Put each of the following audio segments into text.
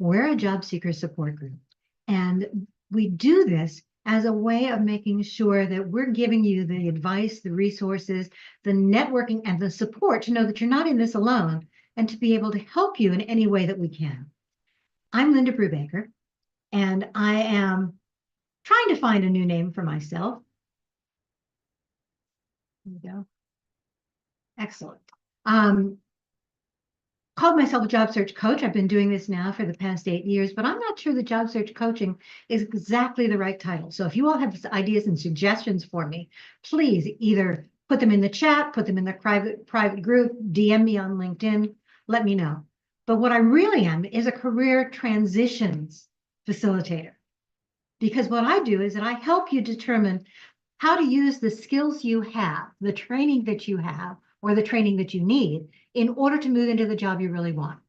we're a job seeker support group. And we do this as a way of making sure that we're giving you the advice, the resources, the networking, and the support to know that you're not in this alone and to be able to help you in any way that we can. I'm Linda Brubaker, and I am trying to find a new name for myself. There we go. Excellent. Called myself a job search coach. I've been doing this now for the past 8 years, but I'm not sure that job search coaching is exactly the right title. So if you all have ideas and suggestions for me, please either put them in the chat, put them in the private group, DM me on LinkedIn, let me know. But what I really am is a career transitions facilitator. Because what I do is that I help you determine how to use the skills you have, the training that you have, or the training that you need in order to move into the job you really want.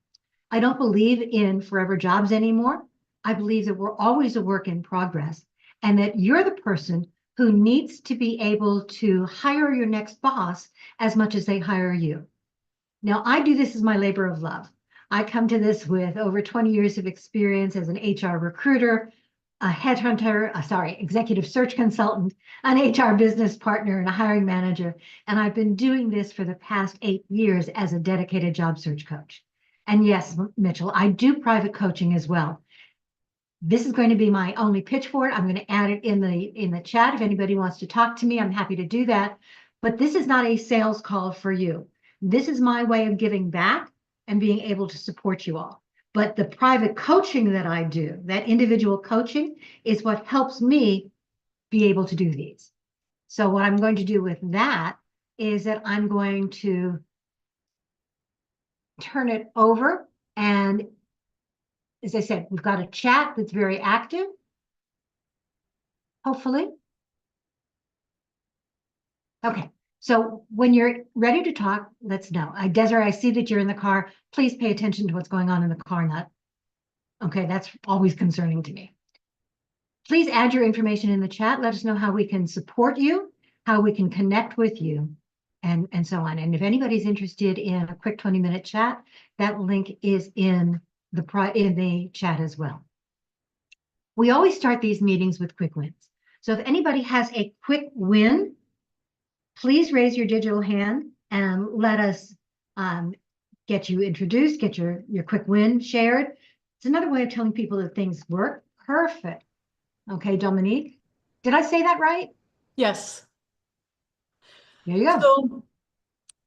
I don't believe in forever jobs anymore. I believe that we're always a work in progress and that you're the person who needs to be able to hire your next boss as much as they hire you. Now, I do this as my labor of love. I come to this with over 20 years of experience as an HR recruiter, a headhunter, executive search consultant, an HR business partner, and a hiring manager. And I've been doing this for the past 8 years as a dedicated job search coach. And yes, Mitchell, I do private coaching as well. This is going to be my only pitch for it. I'm going to add it in the chat. If anybody wants to talk to me, I'm happy to do that. But this is not a sales call for you. This is my way of giving back and being able to support you all. But the private coaching that I do, that individual coaching, is what helps me be able to do these. So what I'm going to do with that is that I'm going to turn it over. And as I said, we've got a chat that's very active, hopefully. Okay. So when you're ready to talk, let's know. Desiree, I see that you're in the car. Please pay attention to what's going on in the car, not. Okay, that's always concerning to me. Please add your information in the chat. Let us know how we can support you, how we can connect with you, and so on. And if anybody's interested in a quick 20-minute chat, that link is in the chat as well. We always start these meetings with quick wins. So if anybody has a quick win, please raise your digital hand and let us get you introduced, get your quick win shared. It's another way of telling people that things work. Perfect. Okay, Dominique, did I say that right? Yes. There you go. So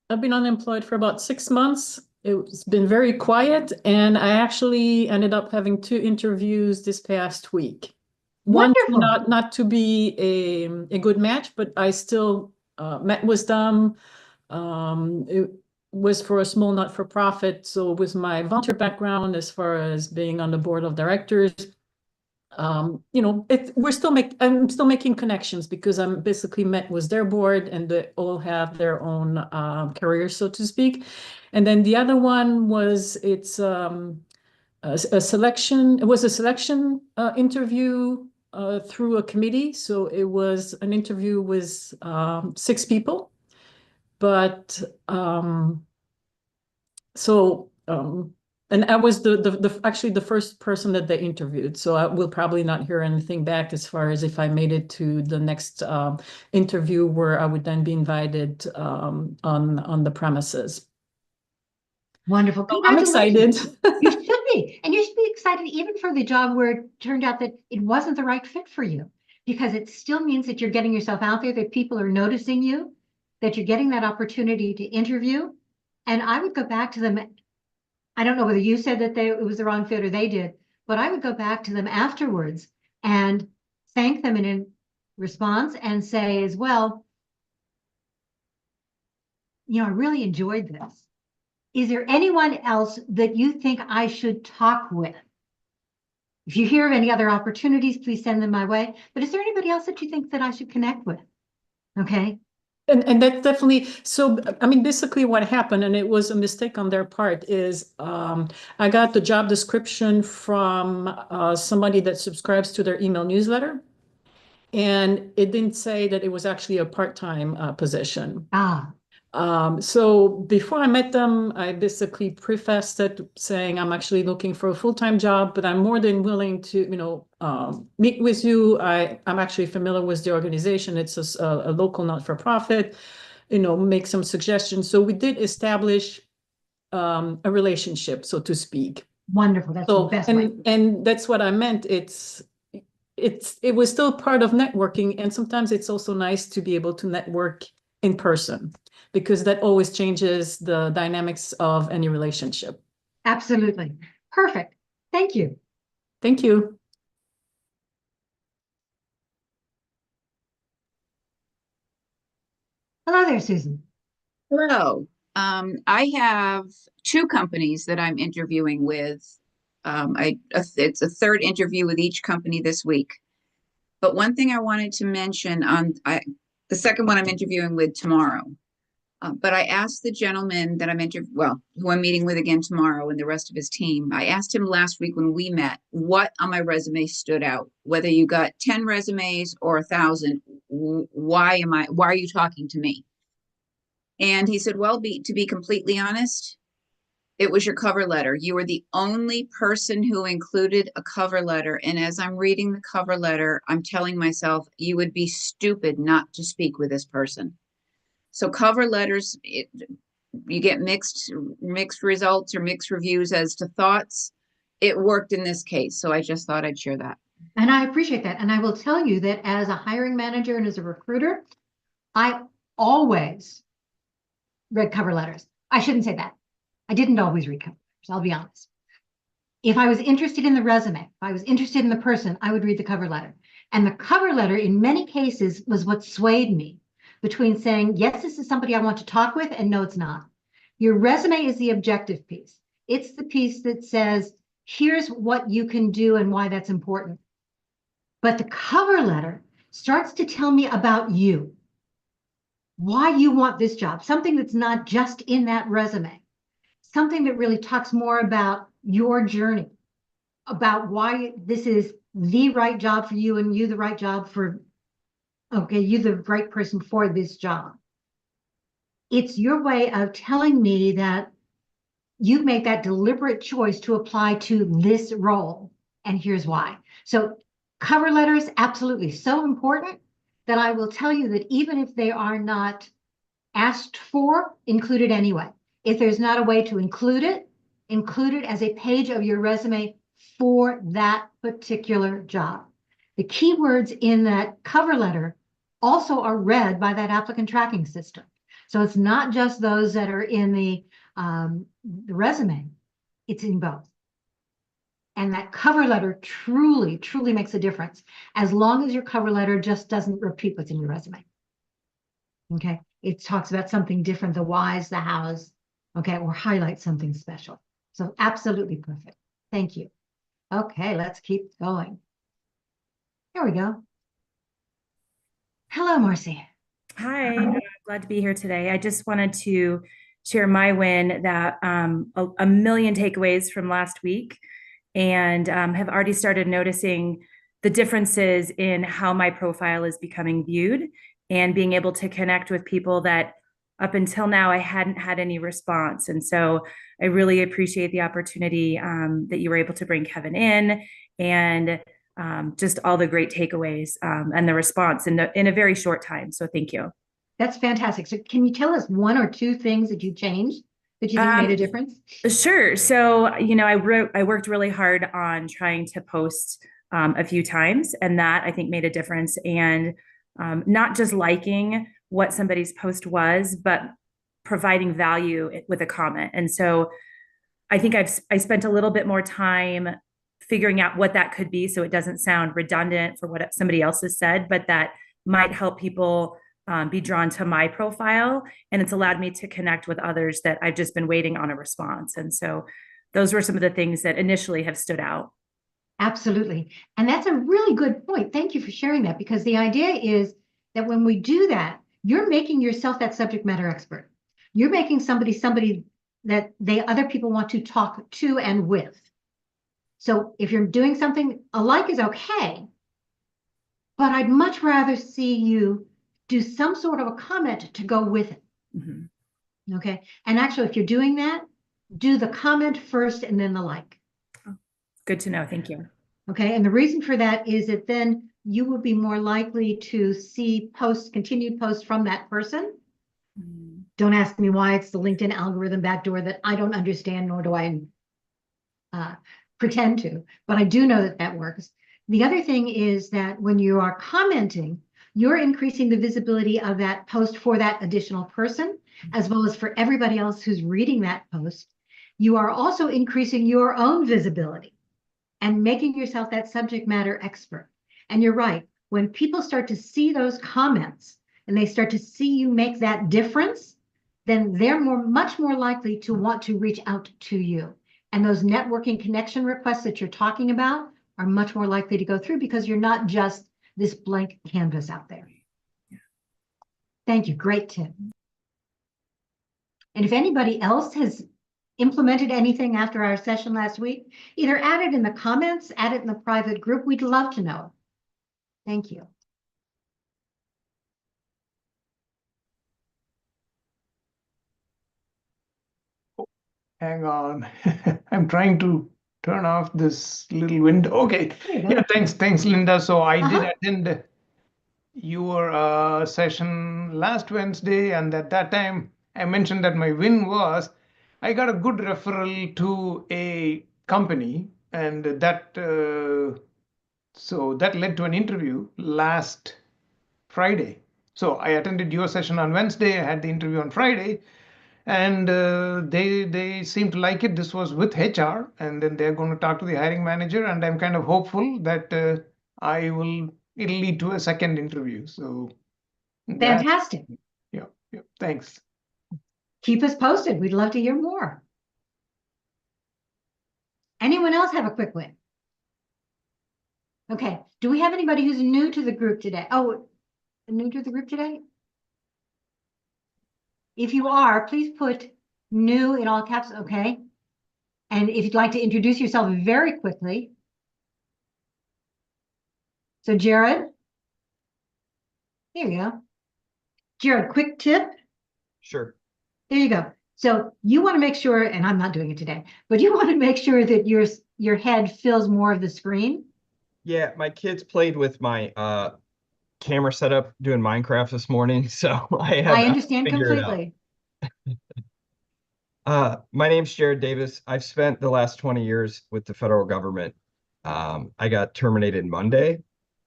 I've been unemployed for about 6 months. It's been very quiet, and I actually ended up having 2 interviews this past week. Wonderful. One not to be a good match, but I still met with them. It was for a small not-for-profit, so with my volunteer background as far as being on the board of directors, you know, I'm still making connections because I'm basically met with their board and they all have their own careers, so to speak. And then the other one was a selection. It was a selection interview through a committee. So it was an interview with 6 people. But and I was actually the first person that they interviewed. So I will probably not hear anything back as far as if I made it to the next interview where I would then be invited on the premises. Wonderful. So I'm excited. You should be. And you should be excited even for the job where it turned out that it wasn't the right fit for you, because it still means that you're getting yourself out there, that people are noticing you, that you're getting that opportunity to interview. And I would go back to them. I don't know whether you said that it was the wrong fit or they did, but I would go back to them afterwards and thank them in response and say as well, you know, I really enjoyed this. Is there anyone else that you think I should talk with? If you hear of any other opportunities, please send them my way. But is there anybody else that you think that I should connect with? Okay. And that's definitely, so, I mean, basically what happened, and it was a mistake on their part, is I got the job description from somebody that subscribes to their email newsletter. And it didn't say that it was actually a part-time position. So before I met them, I basically prefaced it saying I'm actually looking for a full-time job, but I'm more than willing to, meet with you. I'm actually familiar with the organization. It's a local not-for-profit, make some suggestions. So we did establish a relationship, so to speak. Wonderful. That's the So, best way. and that's what I meant. It was still part of networking. And sometimes it's also nice to be able to network in person because that always changes the dynamics of any relationship. Absolutely. Perfect. Thank you. Thank you. Hello there, Susan. Hello. I have two companies that I'm interviewing with. It's a third interview with each company this week. But one thing I wanted to mention the second one I'm interviewing with tomorrow. But I asked the gentleman that who I'm meeting with again tomorrow and the rest of his team. I asked him last week when we met, what on my resume stood out? Whether you got 10 resumes or 1,000, why are you talking to me? And he said, well, to be completely honest, it was your cover letter. You were the only person who included a cover letter. And as I'm reading the cover letter, I'm telling myself, you would be stupid not to speak with this person. So cover letters, you get mixed results or mixed reviews as to thoughts. It worked in this case. So I just thought I'd share that. And I appreciate that. And I will tell you that as a hiring manager and as a recruiter, I always read cover letters. I shouldn't say that. I didn't always read cover letters, I'll be honest. If I was interested in the resume, if I was interested in the person, I would read the cover letter. And the cover letter in many cases was what swayed me between saying, yes, this is somebody I want to talk with, and no, it's not. Your resume is the objective piece. It's the piece that says, here's what you can do and why that's important. But the cover letter starts to tell me about you, why you want this job, something that's not just in that resume, something that really talks more about your journey, about why this is the right job for you and you the right job for, you the right person for this job. It's your way of telling me that you make that deliberate choice to apply to this role, and here's why. So cover letters, absolutely so important that I will tell you that even if they are not asked for, include it anyway. If there's not a way to include it as a page of your resume for that particular job. The keywords in that cover letter also are read by that applicant tracking system. So it's not just those that are in the resume, it's in both. And that cover letter truly, truly makes a difference as long as your cover letter just doesn't repeat what's in your resume. Okay, it talks about something different, the whys, the hows, okay, or highlight something special. So absolutely perfect. Thank you. Okay, let's keep going. Here we go. Hello, Marcy. Hi, glad to be here today. I just wanted to share my win that a million takeaways from last week and have already started noticing the differences in how my profile is becoming viewed and being able to connect with people that up until now I hadn't had any response. And so I really appreciate the opportunity that you were able to bring Kevin in and just all the great takeaways and the response in a very short time. So thank you. That's fantastic. So can you tell us one or two things that you changed that you think made a difference? Sure. So, I worked really hard on trying to post a few times, and that I think made a difference. And not just liking what somebody's post was, but providing value with a comment. And so I think I spent a little bit more time figuring out what that could be so it doesn't sound redundant for what somebody else has said, but that might help people be drawn to my profile. And it's allowed me to connect with others that I've just been waiting on a response. And so those were some of the things that initially have stood out. Absolutely. And that's a really good point. Thank you for sharing that, because the idea is that when we do that, you're making yourself that subject matter expert. You're making somebody that other people want to talk to and with. So if you're doing something, a like is okay, but I'd much rather see you do some sort of a comment to go with it. Mm-hmm. Okay. And actually, if you're doing that, do the comment first and then the like. Good to know. Thank you. Okay. And the reason for that is that then you will be more likely to see posts, continued posts from that person. Don't ask me why. It's the LinkedIn algorithm backdoor that I don't understand, nor do I pretend to, but I do know that that works. The other thing is that when you are commenting, you're increasing the visibility of that post for that additional person, as well as for everybody else who's reading that post. You are also increasing your own visibility and making yourself that subject matter expert. And you're right, when people start to see those comments and they start to see you make that difference, then they're much more likely to want to reach out to you. And those networking connection requests that you're talking about are much more likely to go through because you're not just this blank canvas out there. Thank you. Great tip. And if anybody else has implemented anything after our session last week, either add it in the comments, add it in the private group. We'd love to know. Thank you. Hang on. I'm trying to turn off this little window. Okay. Yeah, thanks, Linda. So I did attend your session last Wednesday, and at that time I mentioned that my win was I got a good referral to a company, and that so that led to an interview last Friday. So I attended your session on Wednesday. I had the interview on Friday, and they seem to like it. This was with HR, and then they're going to talk to the hiring manager, and I'm kind of hopeful that it'll lead to a second interview. So Fantastic. Yeah, thanks. Keep us posted. We'd love to hear more. Anyone else have a quick win? Okay. Do we have anybody who's new to the group today? Oh, new to the group today? If you are, please put new in all caps, okay? And if you'd like to introduce yourself very quickly. So Jared, here you go. Jared, quick tip. Sure. There you go. So you want to make sure, and I'm not doing it today, but you want to make sure that your head fills more of the screen. Yeah, my kids played with my camera setup doing Minecraft this morning, so I understand figured it out. completely. My name's Jared Davis. I've spent the last 20 years with the federal government. I got terminated Monday.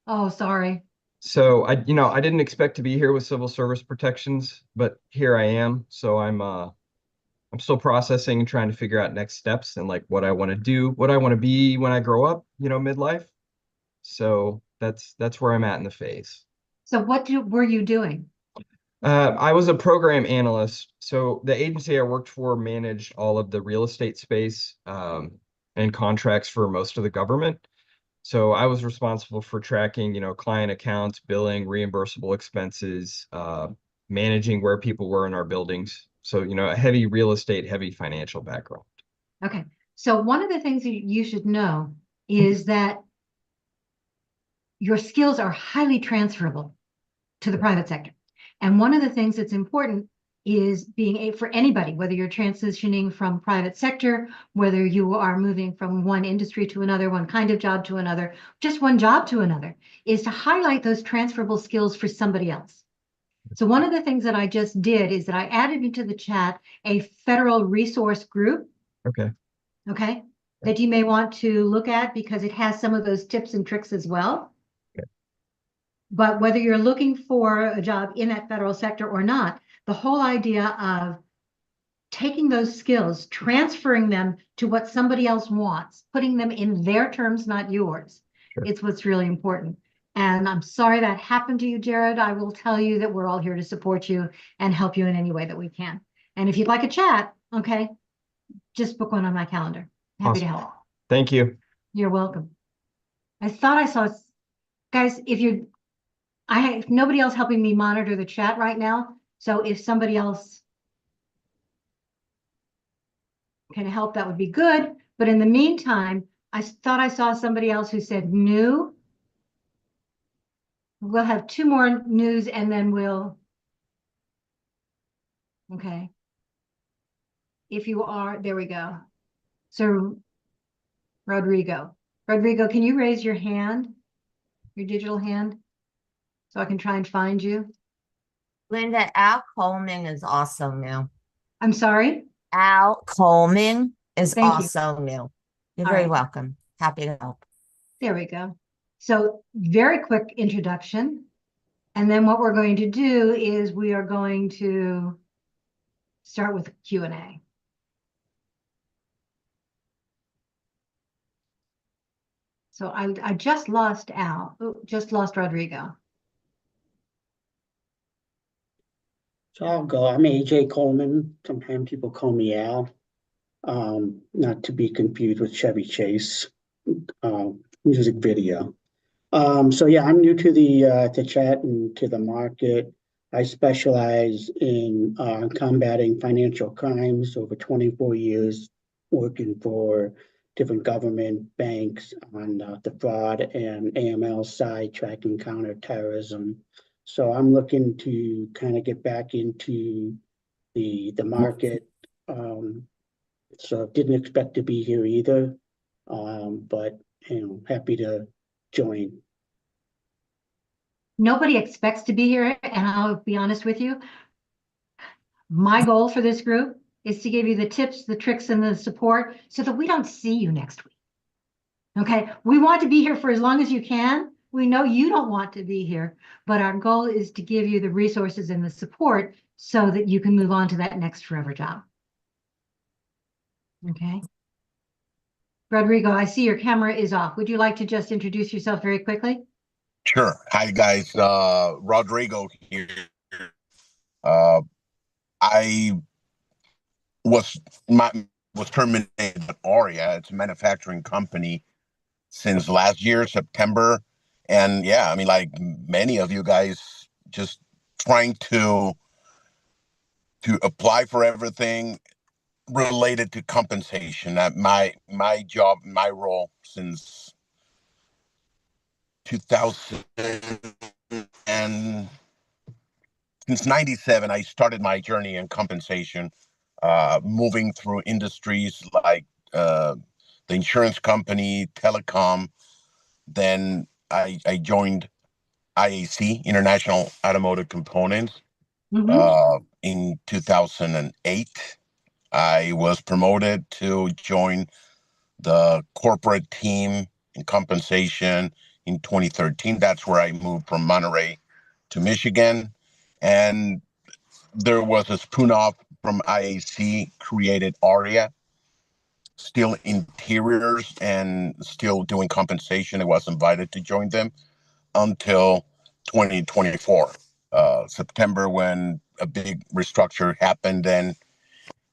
Oh, sorry. So I didn't expect to be here with civil service protections, but here I am. So I'm still processing and trying to figure out next steps and like what I want to do, what I want to be when I grow up, midlife. So that's where I'm at in the phase. So what were you doing? I was a program analyst. So the agency I worked for managed all of the real estate space and contracts for most of the government. So I was responsible for tracking, client accounts, billing, reimbursable expenses, managing where people were in our buildings. So, a heavy real estate, heavy financial background. Okay. So one of the things that you should know is that your skills are highly transferable to the private sector. And one of the things that's important is being for anybody, whether you're transitioning from private sector, whether you are moving from one industry to another, one kind of job to another, just one job to another, is to highlight those transferable skills for somebody else. So one of the things that I just did is that I added into the chat a federal resource group. Okay. Okay. That you may want to look at because it has some of those tips and tricks as well. Okay. But whether you're looking for a job in that federal sector or not, the whole idea of taking those skills, transferring them to what somebody else wants, putting them in their terms, not yours. Sure. It's what's really important. And I'm sorry that happened to you, Jared. I will tell you that we're all here to support you and help you in any way that we can. And if you'd like a chat, okay, just book one on my calendar. Happy to help. Thank you. You're welcome. I thought I saw, guys, if nobody else helping me monitor the chat right now. So if somebody else can help, that would be good. But in the meantime, I thought I saw somebody else who said new. We'll have two more news and then okay. if you are, there we go. So Rodrigo, can you raise your hand, your digital hand? So I can try and find you. Linda, Al Coleman is also new. I'm sorry. Al Coleman is Thank you. also new. You're All very right. welcome. Happy to help. There we go. So very quick introduction. And then what we're going to do is we are going to start with Q&A. So I just lost Al, just lost Rodrigo. So I'll go. I'm AJ Coleman. Sometimes people call me Al. Not to be confused with Chevy Chase music video. So yeah, I'm new to the chat and to the market. I specialize in combating financial crimes over 24 years, working for different government banks on the fraud and AML side, tracking counterterrorism. So I'm looking to kind of get back into the market. So didn't expect to be here either, but happy to join. Nobody expects to be here, and I'll be honest with you. My goal for this group is to give you the tips, the tricks, and the support so that we don't see you next week. Okay, we want to be here for as long as you can. We know you don't want to be here, but our goal is to give you the resources and the support so that you can move on to that next forever job. Okay. Rodrigo, I see your camera is off. Would you like to just introduce yourself very quickly? Sure. Hi, guys. Rodrigo here. I was terminated at Aria. It's a manufacturing company since last year, September. And yeah, I mean, like many of you guys, just trying to apply for everything related to compensation. My job, my role since 2000 and since 97, I started my journey in compensation, moving through industries like the insurance company, telecom. Then I joined IAC, International Automotive Components, in 2008. I was promoted to join the corporate team in compensation in 2013. That's where I moved from Monterey to Michigan. And there was a spin-off from IAC created Aria, still interiors and still doing compensation. I was invited to join them until 2024, September, when a big restructure happened. And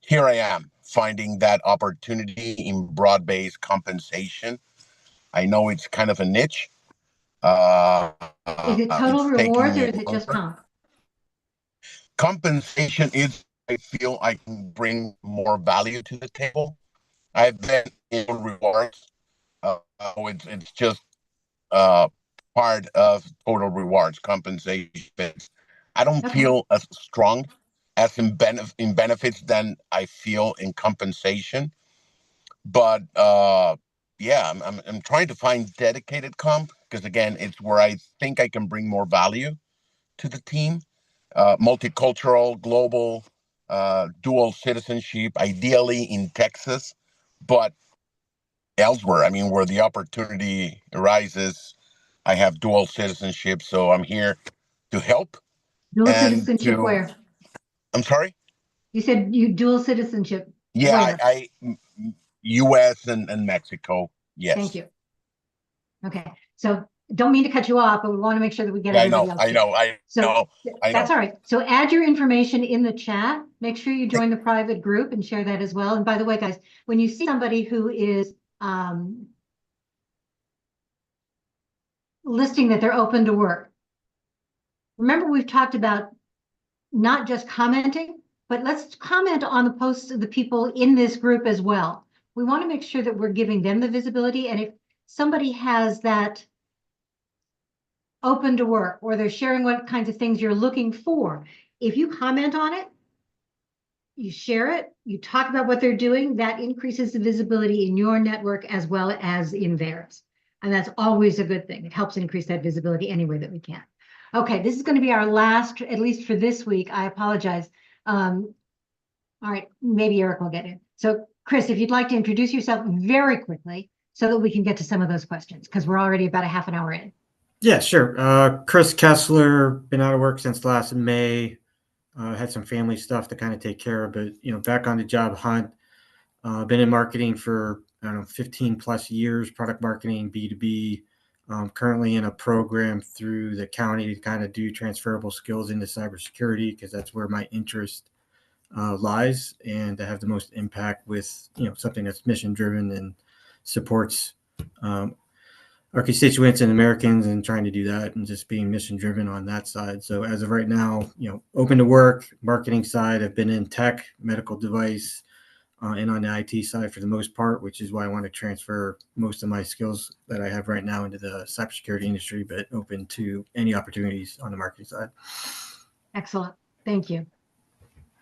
here I am finding that opportunity in broad-based compensation. I know it's kind of a niche. Is it total It's taking rewards or me is it just longer. comp? Compensation is, I feel I can bring more value to the table. I've been in rewards. It's just part of total rewards compensation. I don't feel as strong as in benefits than I feel in compensation. But yeah, I'm trying to find dedicated comp because again, it's where I think I can bring more value to the team. Multicultural, global, dual citizenship, ideally in Texas, but elsewhere. I mean, where the opportunity arises, I have dual citizenship, so I'm here to help. Dual And citizenship where? I'm sorry? You said you dual citizenship. Yeah, Where? U.S. and Mexico. Yes. Thank you. Okay, so don't mean to cut you off, but we want to make sure that we get Yeah, everybody else. I know. That's all right. So add your information in the chat. Make sure you join the private group and share that as well. And by the way, guys, when you see somebody who is listing that they're open to work, remember we've talked about not just commenting, but let's comment on the posts of the people in this group as well. We want to make sure that we're giving them the visibility. And if somebody has that open to work, or they're sharing what kinds of things you're looking for, if you comment on it, you share it, you talk about what they're doing, that increases the visibility in your network as well as in theirs. And that's always a good thing. It helps increase that visibility any way that we can. Okay, this is going to be our last, at least for this week. I apologize. All right, maybe Eric will get in. So Chris, if you'd like to introduce yourself very quickly so that we can get to some of those questions, because we're already about a half an hour in. Yeah, sure. Chris Kessler, been out of work since last May. Had some family stuff to kind of take care of, but back on the job hunt. Been in marketing for 15 plus years, product marketing, B2B. Currently in a program through the county to kind of do transferable skills into cybersecurity because that's where my interest lies, and to have the most impact with something that's mission driven and supports our constituents and Americans, and trying to do that and just being mission driven on that side. So as of right now, open to work, marketing side. I've been in tech, medical device, and on the IT side for the most part, which is why I want to transfer most of my skills that I have right now into the cybersecurity industry, but open to any opportunities on the marketing side. Excellent. Thank you.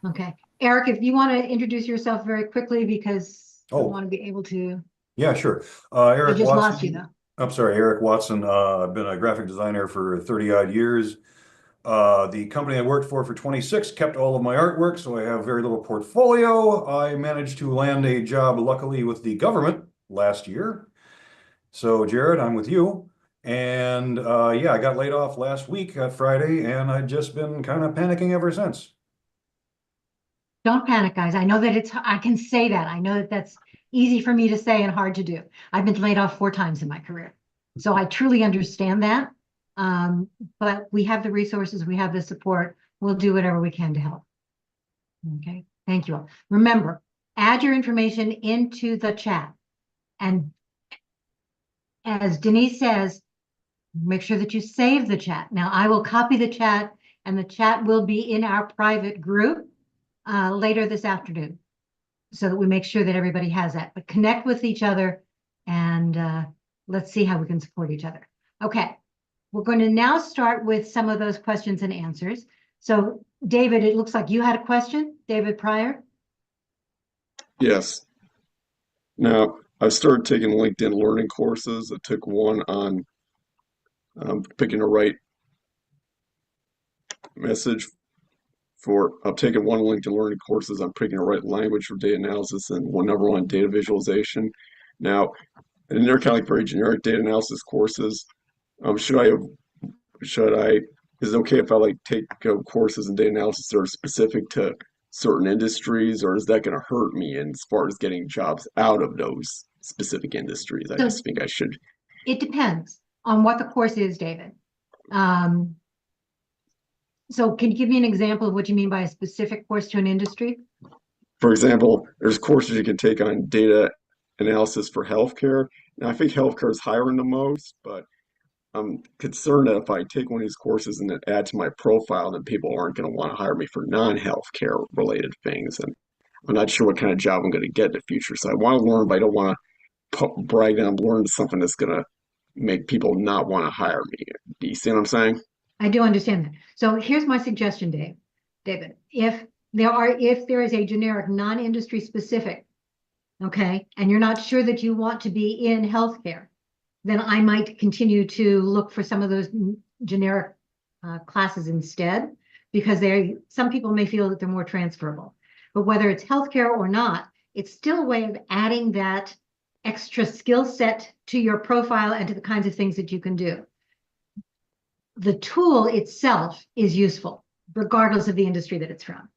Okay. Eric, if you want to introduce yourself very quickly, because I want to be able to. Yeah, sure. I Eric just Watson. lost you though. I'm sorry, Eric Watson. I've been a graphic designer for 30 odd years. The company I worked for 26 kept all of my artwork, so I have very little portfolio. I managed to land a job, luckily, with the government last year. So, Jared, I'm with you. And yeah, I got laid off last week at Friday, and I've just been kind of panicking ever since. Don't panic, guys. I know that I can say that. I know that that's easy for me to say and hard to do. I've been laid off 4 times in my career. So I truly understand that. But we have the resources, we have the support. We'll do whatever we can to help. Okay, thank you all. Remember, add your information into the chat. And as Denise says, make sure that you save the chat. Now, I will copy the chat, and the chat will be in our private group later this afternoon, so that we make sure that everybody has that. But connect with each other, and let's see how we can support each other. Okay, we're going to now start with some of those questions and answers. So, David, it looks like you had a question, David Pryor. Yes. Now, I started taking LinkedIn learning courses. I took one on picking the right message for, I've taken one LinkedIn learning courses on picking the right language for data analysis, and another one on data visualization. Now, and they're kind of like very generic data analysis courses. Is it okay if I take courses in data analysis that are specific to certain industries, or is that going to hurt me as far as getting jobs out of those specific industries? I just think I should. It depends on what the course is, David. So can you give me an example of what you mean by a specific course to an industry? For example, there's courses you can take on data analysis for healthcare. Now, I think healthcare is hiring the most, but I'm concerned that if I take one of these courses and then add to my profile, then people aren't going to want to hire me for non-healthcare related things. And I'm not sure what kind of job I'm going to get in the future. So I want to learn, but I don't want to brag that I'm learning something that's going to make people not want to hire me. Do you see what I'm saying? I do understand that. So here's my suggestion, David. If there is a generic non-industry specific, okay, and you're not sure that you want to be in healthcare, then I might continue to look for some of those generic classes instead, because some people may feel that they're more transferable. But whether it's healthcare or not, it's still a way of adding that extra skill set to your profile and to the kinds of things that you can do. The tool itself is useful, regardless of the industry that it's from.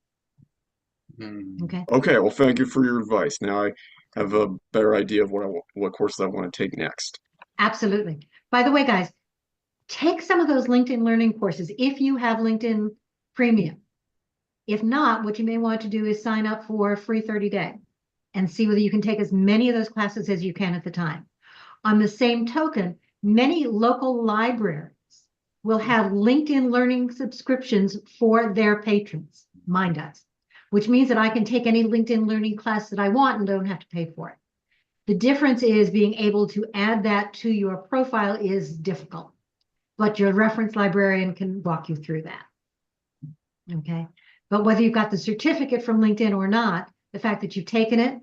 Okay. Okay. Well, thank you for your advice. Now I have a better idea of what courses I want to take next. Absolutely. By the way, guys, take some of those LinkedIn learning courses if you have LinkedIn Premium. If not, what you may want to do is sign up for a free 30-day and see whether you can take as many of those classes as you can at the time. On the same token, many local libraries will have LinkedIn learning subscriptions for their patrons. Mine does, which means that I can take any LinkedIn learning class that I want and don't have to pay for it. The difference is being able to add that to your profile is difficult, but your reference librarian can walk you through that. Okay. But whether you've got the certificate from LinkedIn or not, the fact that you've taken it,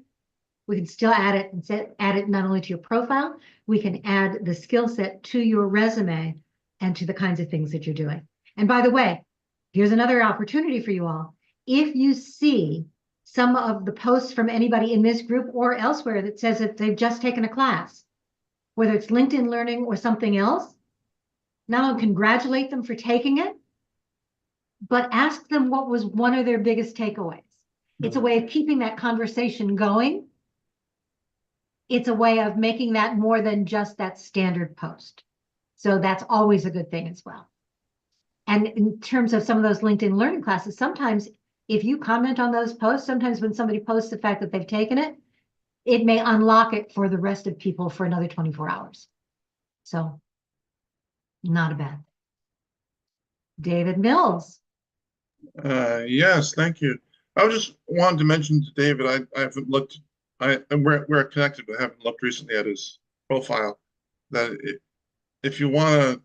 we can still add it and add it not only to your profile, we can add the skill set to your resume and to the kinds of things that you're doing. And by the way, here's another opportunity for you all. If you see some of the posts from anybody in this group or elsewhere that says that they've just taken a class, whether it's LinkedIn Learning or something else, not only congratulate them for taking it, but ask them what was one of their biggest takeaways. It's a way of keeping that conversation going. It's a way of making that more than just that standard post. So that's always a good thing as well. And in terms of some of those LinkedIn Learning classes, sometimes if you comment on those posts, sometimes when somebody posts the fact that they've taken it, it may unlock it for the rest of people for another 24 hours. So not a bad thing. David Mills. Yes, thank you. I just wanted to mention to David, I haven't looked, we're connected, but I haven't looked recently at his profile, that if you want to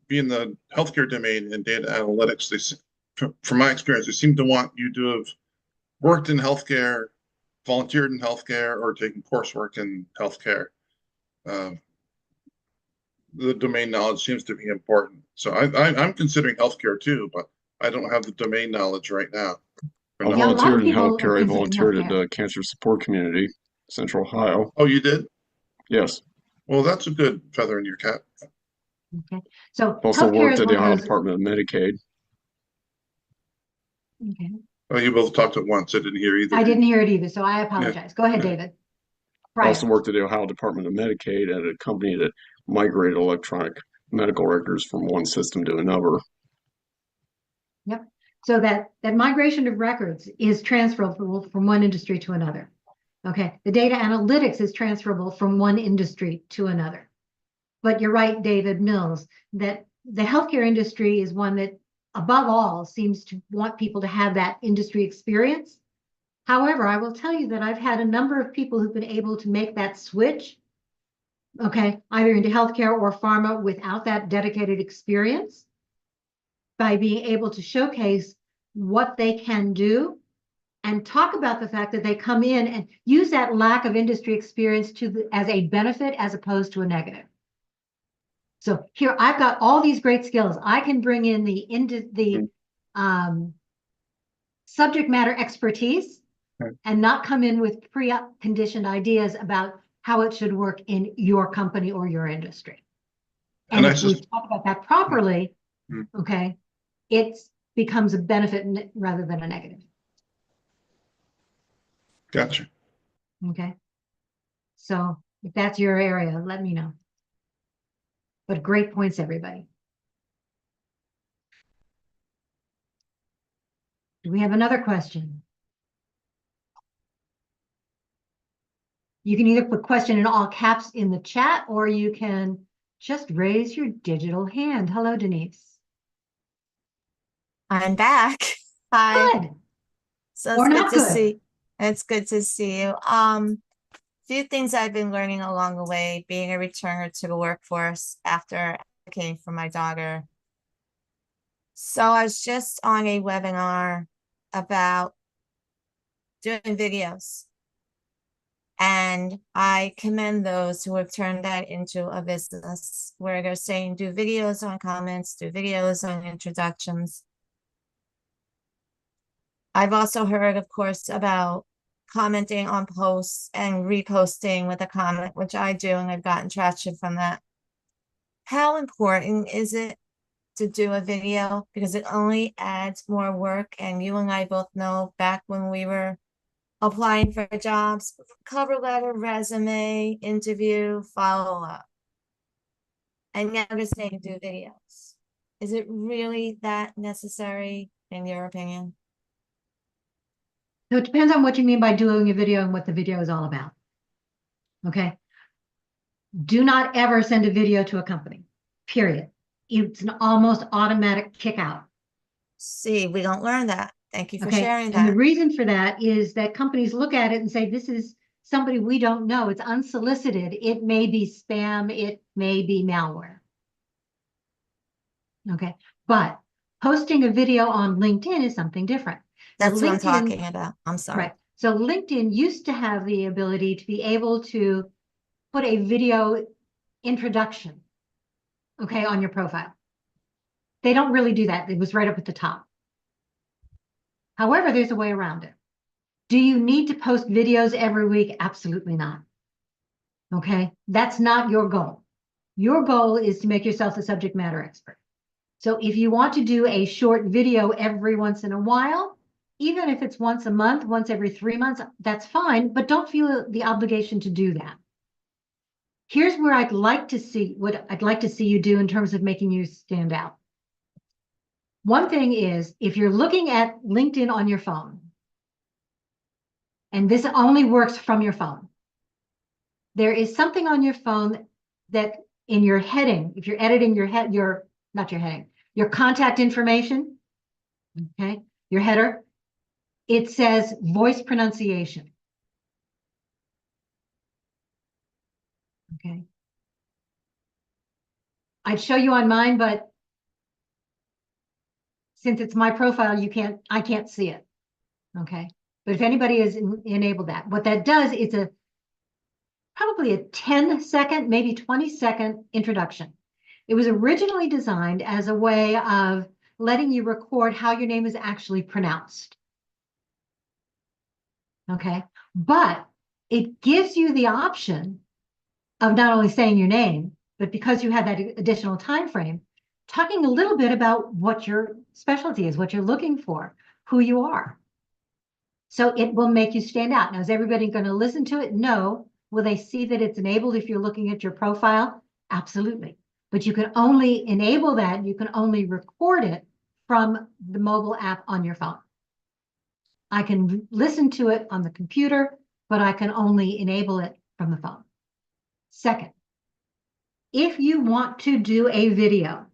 be in the healthcare domain in data analytics, from my experience, they seem to want you to have worked in healthcare, volunteered in healthcare, or taken coursework in healthcare. The domain knowledge seems to be important. So I'm considering healthcare too, but I don't have the domain knowledge right now. I volunteered in healthcare. I volunteered at the cancer support community, Central Ohio. Oh, you did? Yes. Well, that's a good feather in your cap. Okay. So also worked at the Ohio Department of Medicaid. Okay. Oh, you both talked at once. I didn't hear either. I didn't hear it either, so I apologize. Go ahead, David. I also worked at the Ohio Department of Medicaid at a company that migrated electronic medical records from one system to another. Yep. So that migration of records is transferable from one industry to another. Okay. The data analytics is transferable from one industry to another. But you're right, David Mills, that the healthcare industry is one that, above all, seems to want people to have that industry experience. However, I will tell you that I've had a number of people who've been able to make that switch, okay, either into healthcare or pharma without that dedicated experience, by being able to showcase what they can do and talk about the fact that they come in and use that lack of industry experience as a benefit as opposed to a negative. So here I've got all these great skills. I can bring in the subject matter expertise and not come in with pre-conditioned ideas about how it should work in your company or your industry. And if we talk about that properly, okay, it becomes a benefit rather than a negative. Gotcha. Okay. So if that's your area, let me know. But great points, everybody. Do we have another question? You can either put question in all caps in the chat, or you can just raise your digital hand. Hello, Denise. I'm back. Hi. Good. So Or it's not good to good. see. It's good to see you. Few things I've been learning along the way, being a returner to the workforce after advocating for my daughter. So I was just on a webinar about doing videos. And I commend those who have turned that into a business where they're saying, do videos on comments, do videos on introductions. I've also heard, of course, about commenting on posts and reposting with a comment, which I do, and I've gotten traction from that. How important is it to do a video? Because it only adds more work. And you and I both know back when we were applying for jobs, cover letter, resume, interview, follow-up. And now they're saying do videos. Is it really that necessary, in your opinion? So it depends on what you mean by doing a video and what the video is all about. Okay. Do not ever send a video to a company, period. It's an almost automatic kick out. See, we don't learn that. Thank you for Okay. sharing And the that. reason for that is that companies look at it and say, this is somebody we don't know. It's unsolicited. It may be spam. It may be malware. Okay. But posting a video on LinkedIn is something different. That's what I'm LinkedIn- talking about. I'm sorry. Right. So LinkedIn used to have the ability to be able to put a video introduction, okay, on your profile. They don't really do that. It was right up at the top. However, there's a way around it. Do you need to post videos every week? Absolutely not. Okay, that's not your goal. Your goal is to make yourself a subject matter expert. So if you want to do a short video every once in a while, even if it's once a month, once every 3 months, that's fine, but don't feel the obligation to do that. Here's where I'd like to see what I'd like to see you do in terms of making you stand out. One thing is, if you're looking at LinkedIn on your phone, and this only works from your phone, there is something on your phone that in your heading, if you're editing not your heading, your contact information, okay, your header, it says voice pronunciation. Okay. I'd show you on mine, but since it's my profile, I can't see it. Okay. But if anybody has enabled that, what that does, it's probably a 10-second, maybe 20-second introduction. It was originally designed as a way of letting you record how your name is actually pronounced. Okay. But it gives you the option of not only saying your name, but because you have that additional time frame, talking a little bit about what your specialty is, what you're looking for, who you are. So it will make you stand out. Now, is everybody going to listen to it? No. Will they see that it's enabled if you're looking at your profile? Absolutely. But you can only enable that, you can only record it from the mobile app on your phone. I can listen to it on the computer, but I can only enable it from the phone. Second, if you want to do a video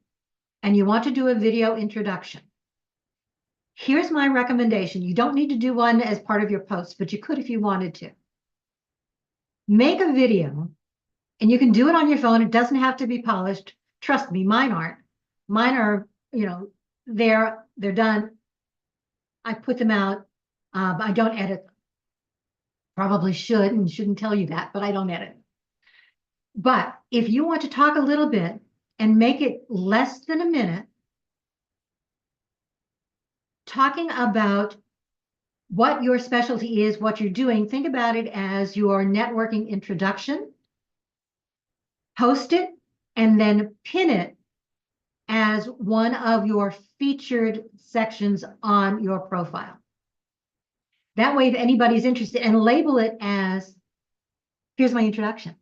and you want to do a video introduction, here's my recommendation. You don't need to do one as part of your post, but you could if you wanted to. Make a video, and you can do it on your phone. It doesn't have to be polished. Trust me, mine aren't. Mine are, they're done. I put them out. I don't edit them. Probably should and shouldn't tell you that, but I don't edit. But if you want to talk a little bit and make it less than a minute, talking about what your specialty is, what you're doing, think about it as your networking introduction, post it, and then pin it as one of your featured sections on your profile. That way, if anybody's interested, and label it as, here's my introduction,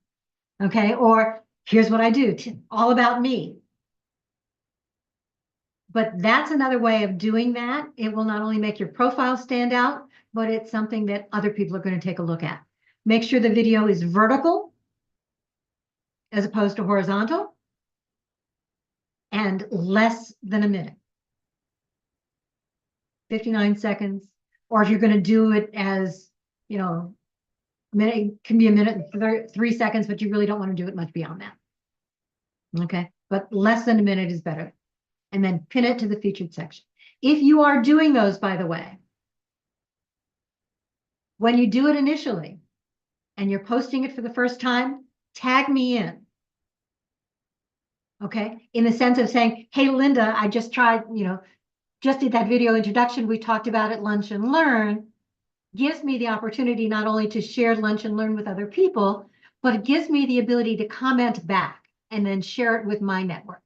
okay? Or here's what I do, all about me. But that's another way of doing that. It will not only make your profile stand out, but it's something that other people are going to take a look at. Make sure the video is vertical as opposed to horizontal and less than a minute. 59 seconds. Or if you're going to do it as, a minute, it can be a minute and 3 seconds, but you really don't want to do it much beyond that. Okay. But less than a minute is better. And then pin it to the featured section. If you are doing those, by the way, when you do it initially and you're posting it for the first time, tag me in. Okay. In the sense of saying, hey, Linda, I just tried, just did that video introduction we talked about at Lunch and Learn. Gives me the opportunity not only to share Lunch and Learn with other people, but it gives me the ability to comment back and then share it with my network.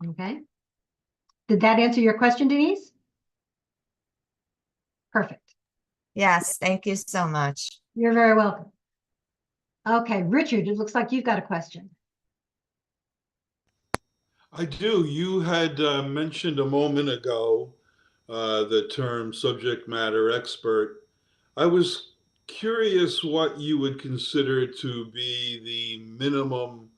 Okay. Did that answer your question, Denise? Perfect. Yes, thank you so much. You're very welcome. Okay, Richard, it looks like you've got a question. I do. You had mentioned a moment ago the term subject matter expert. I was curious what you would consider to be the minimum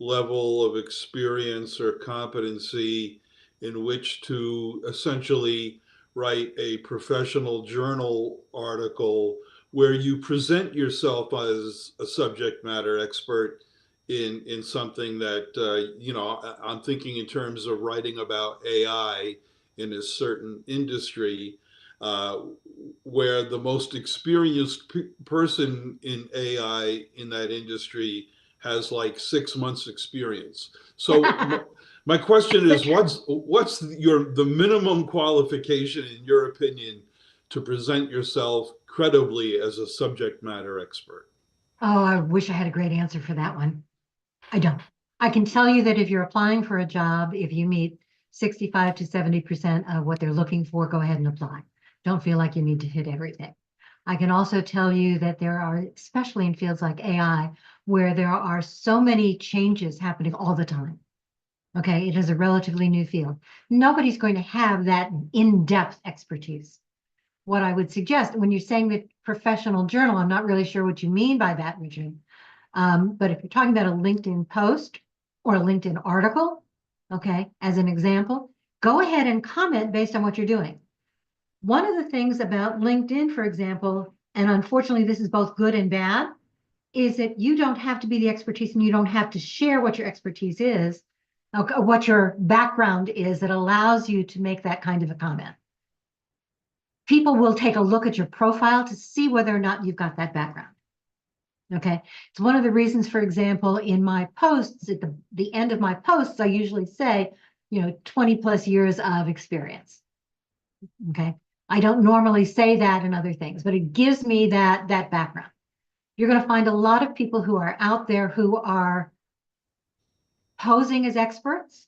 level of experience or competency in which to essentially write a professional journal article where you present yourself as a subject matter expert in something that, you know, I'm thinking in terms of writing about AI in a certain industry, where the most experienced person in AI in that industry has like 6 months experience. So my question is, what's the minimum qualification in your opinion to present yourself credibly as a subject matter expert? Oh, I wish I had a great answer for that one. I don't. I can tell you that if you're applying for a job, if you meet 65 to 70% of what they're looking for, go ahead and apply. Don't feel like you need to hit everything. I can also tell you that there are, especially in fields like AI, where there are so many changes happening all the time. Okay, it is a relatively new field. Nobody's going to have that in-depth expertise. What I would suggest when you're saying that professional journal, I'm not really sure what you mean by that, Richard. But if you're talking about a LinkedIn post or a LinkedIn article, okay, as an example, go ahead and comment based on what you're doing. One of the things about LinkedIn, for example, and unfortunately this is both good and bad, is that you don't have to be the expertise and you don't have to share what your expertise is, what your background is that allows you to make that kind of a comment. People will take a look at your profile to see whether or not you've got that background. Okay, it's one of the reasons, for example, in my posts, at the end of my posts, I usually say, 20 plus years of experience. Okay, I don't normally say that in other things, but it gives me that background. You're going to find a lot of people who are out there who are posing as experts.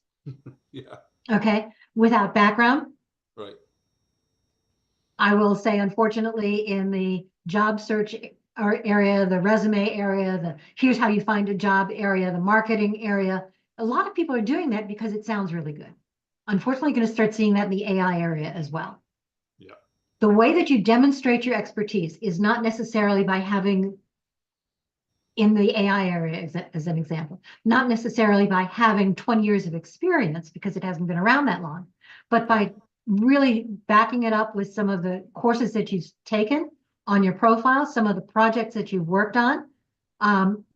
Yeah. Okay, without background. Right. I will say, unfortunately, in the job search area, the resume area, the here's how you find a job area, the marketing area, a lot of people are doing that because it sounds really good. Unfortunately, going to start seeing that in the AI area as well. Yeah. The way that you demonstrate your expertise is not necessarily by having, in the AI area as an example, not necessarily by having 20 years of experience because it hasn't been around that long, but by really backing it up with some of the courses that you've taken on your profile, some of the projects that you've worked on,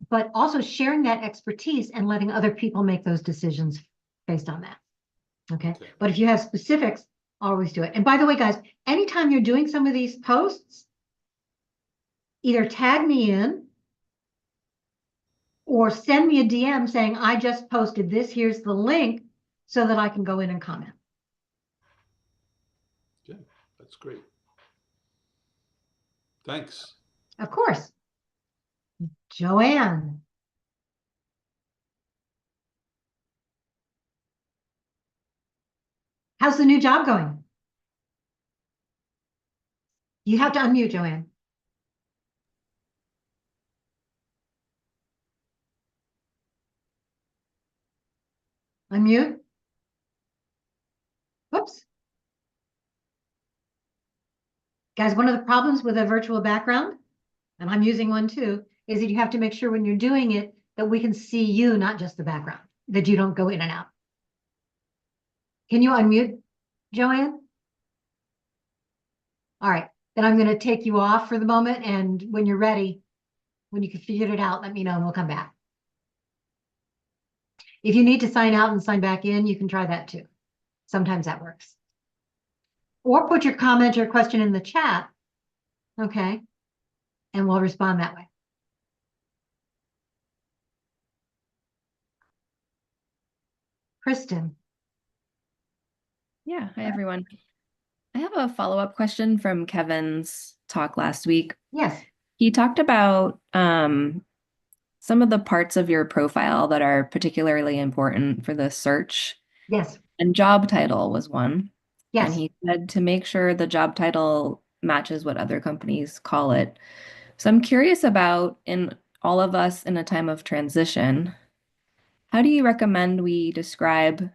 but also sharing that expertise and letting other people make those decisions based on that. Okay. But if you have specifics, always do it. And by the way, guys, anytime you're doing some of these posts, either tag me in or send me a DM saying, I just posted this, here's the link, so that I can go in and comment. Okay, that's great. Thanks. Of course. Joanne. How's the new job going? You have to unmute, Joanne. Unmute. Whoops. Guys, one of the problems with a virtual background, and I'm using one too, is that you have to make sure when you're doing it that we can see you, not just the background, that you don't go in and out. Can you unmute, Joanne? All right, then I'm going to take you off for the moment, and when you're ready, when you can figure it out, let me know and we'll come back. If you need to sign out and sign back in, you can try that too. Sometimes that works. Or put your comment or question in the chat, okay? And we'll respond that way. Kristen. Yeah, hi everyone. I have a follow-up question from Kevin's talk last week. Yes. He talked about some of the parts of your profile that are particularly important for the search. Yes. And job title was one. Yes. And he said to make sure the job title matches what other companies call it. So I'm curious about, in all of us in a time of transition, how do you recommend we describe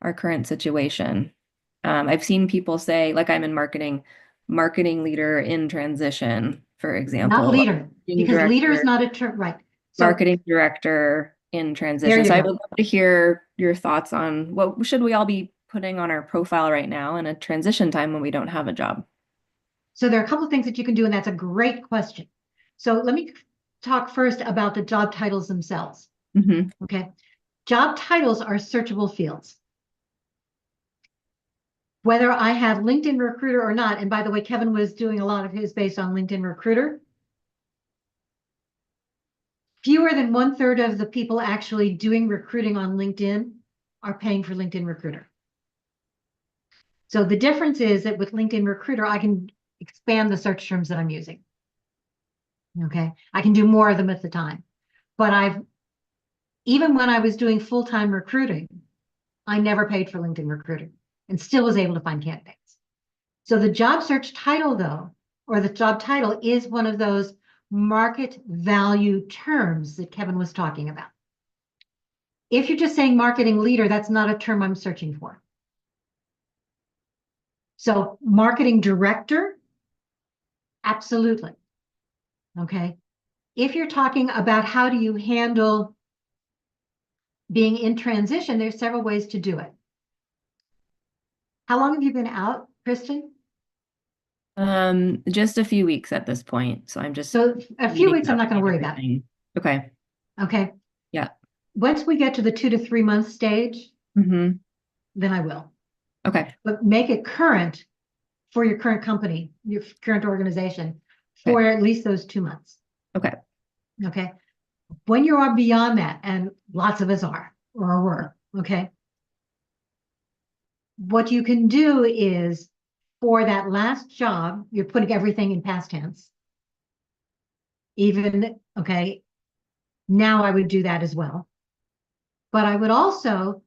our current situation? I've seen people say, like I'm in marketing leader in transition, for example. Not leader, because leader is not a term, right? So, marketing director in transition. So I would love to hear your thoughts on what should we all be putting on our profile right now in a transition time when we don't have a job? So there are a couple of things that you can do, and that's a great question. So let me talk first about the job titles themselves. Mhm. Okay. Job titles are searchable fields. Whether I have LinkedIn Recruiter or not, and by the way, Kevin was doing a lot of his based on LinkedIn Recruiter. Fewer than 1/3 of the people actually doing recruiting on LinkedIn are paying for LinkedIn Recruiter. So the difference is that with LinkedIn Recruiter, I can expand the search terms that I'm using. Okay. I can do more of them at the time. But even when I was doing full-time recruiting, I never paid for LinkedIn Recruiter and still was able to find candidates. So the job search title, though, or the job title is one of those market value terms that Kevin was talking about. If you're just saying marketing leader, that's not a term I'm searching for. So marketing director, absolutely. Okay. If you're talking about how do you handle being in transition, there's several ways to do it. How long have you been out, Kristen? Just a few weeks at this point. So I'm just So a few reading weeks, I'm up not going to on worry about it. everything. Okay. Okay. Yeah. Once we get to the 2 to 3 month stage, Mm-hmm. then I will. Okay. But make it current for your current company, your current organization, for at least those 2 months. Okay. Okay. When you are beyond that, and lots of us are or were, okay, what you can do is for that last job, you're putting everything in past tense. Even, okay, now I would do that as well. But I would also,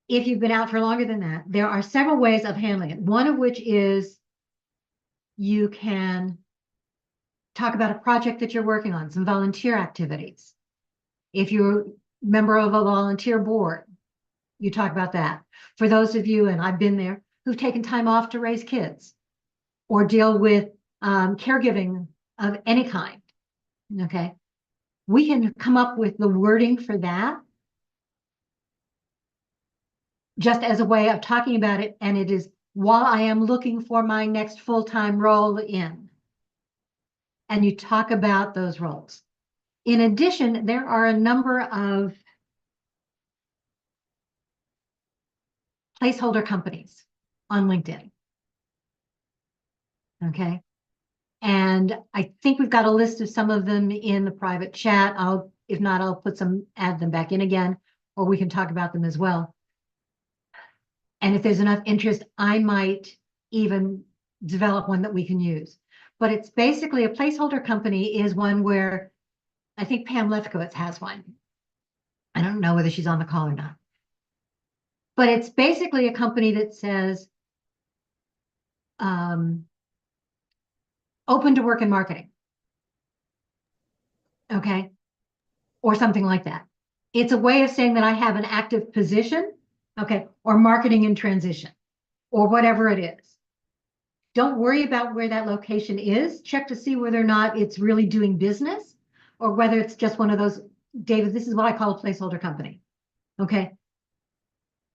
if you've been out for longer than that, there are several ways of handling it. One of which is you can talk about a project that you're working on, some volunteer activities. If you're a member of a volunteer board, you talk about that. For those of you, and I've been there, who've taken time off to raise kids or deal with caregiving of any kind, okay, we can come up with the wording for that just as a way of talking about it. And it is while I am looking for my next full-time role in. And you talk about those roles. In addition, there are a number of placeholder companies on LinkedIn. Okay. And I think we've got a list of some of them in the private chat. If not, I'll add them back in again, or we can talk about them as well. And if there's enough interest, I might even develop one that we can use. But it's basically a placeholder company is one where I think Pam Lefkowitz has one. I don't know whether she's on the call or not. But it's basically a company that says open to work in marketing. Okay. Or something like that. It's a way of saying that I have an active position, okay, or marketing in transition, or whatever it is. Don't worry about where that location is. Check to see whether or not it's really doing business, or whether it's just one of those, David, this is what I call a placeholder company, okay?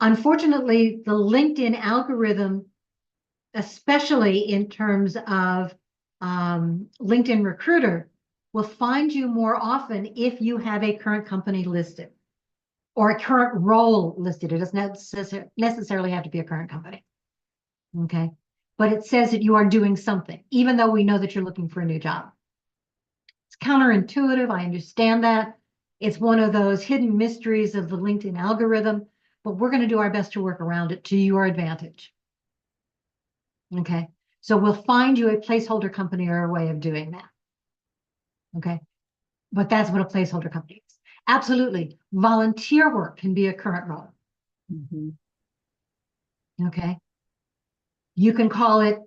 Unfortunately, the LinkedIn algorithm, especially in terms of LinkedIn Recruiter, will find you more often if you have a current company listed or a current role listed. It doesn't necessarily have to be a current company. Okay. But it says that you are doing something, even though we know that you're looking for a new job. It's counterintuitive. I understand that. It's one of those hidden mysteries of the LinkedIn algorithm, but we're going to do our best to work around it to your advantage. Okay. So we'll find you a placeholder company or a way of doing that. Okay. But that's what a placeholder company is. Absolutely. Volunteer work can be a current role. Mm-hmm. Okay. You can call it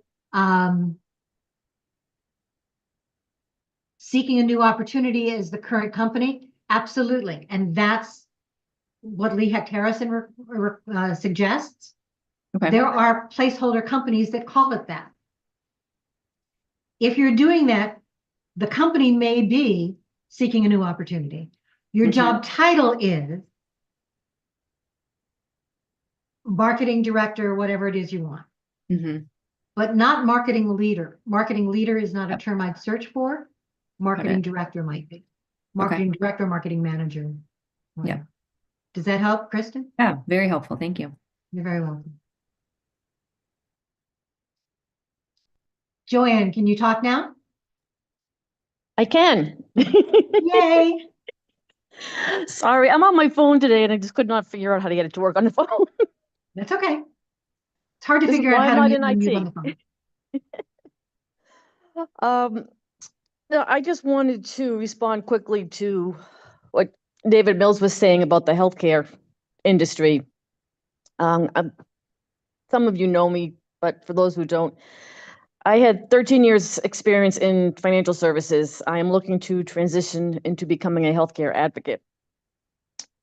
seeking a new opportunity as the current company. Absolutely. And that's what Lee Hecht Harrison suggests. Okay. There are placeholder companies that call it that. If you're doing that, the company may be seeking a new opportunity. Your job title is marketing director, whatever it is you want, but not marketing leader. Marketing leader is not a term I'd search for. Marketing director might be. Marketing director, marketing manager. Yeah. Does that help, Kristen? Yeah, very helpful. Thank you. You're very welcome. Joanne, can you talk now? I can. Yay! Sorry, I'm on my phone today and I just could not figure out how to get it to work on the phone. That's okay. It's hard to This is figure out why how I'm to not mute in and unmute on the IT. phone. No, I just wanted to respond quickly to what David Mills was saying about the healthcare industry. Some of you know me, but for those who don't, I had 13 years experience in financial services. I am looking to transition into becoming a healthcare advocate.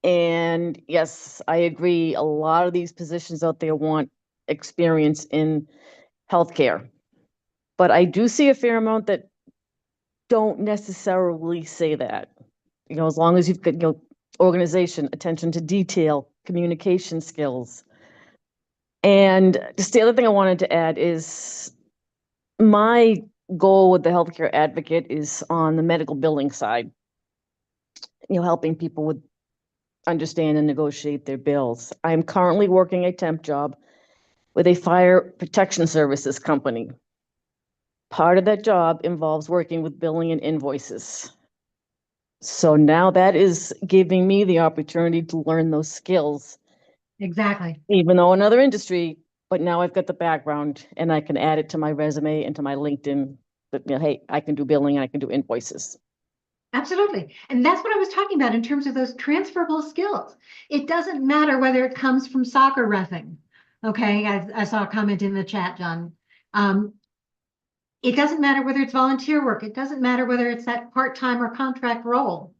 And yes, I agree. A lot of these positions out there want experience in healthcare. But I do see a fair amount that don't necessarily say that. You know, as long as you've got, you know, organization, attention to detail, communication skills. And just the other thing I wanted to add is my goal with the healthcare advocate is on the medical billing side, you know, helping people with understand and negotiate their bills. I'm currently working a temp job with a fire protection services company. Part of that job involves working with billing and invoices. So now that is giving me the opportunity to learn those skills. Exactly. Even though another industry, but now I've got the background and I can add it to my resume and to my LinkedIn that, you know, hey, I can do billing and I can do invoices. Absolutely. And that's what I was talking about in terms of those transferable skills. It doesn't matter whether it comes from soccer reffing. Okay, I saw a comment in the chat, John. It doesn't matter whether it's volunteer work. It doesn't matter whether it's that part-time or contract role.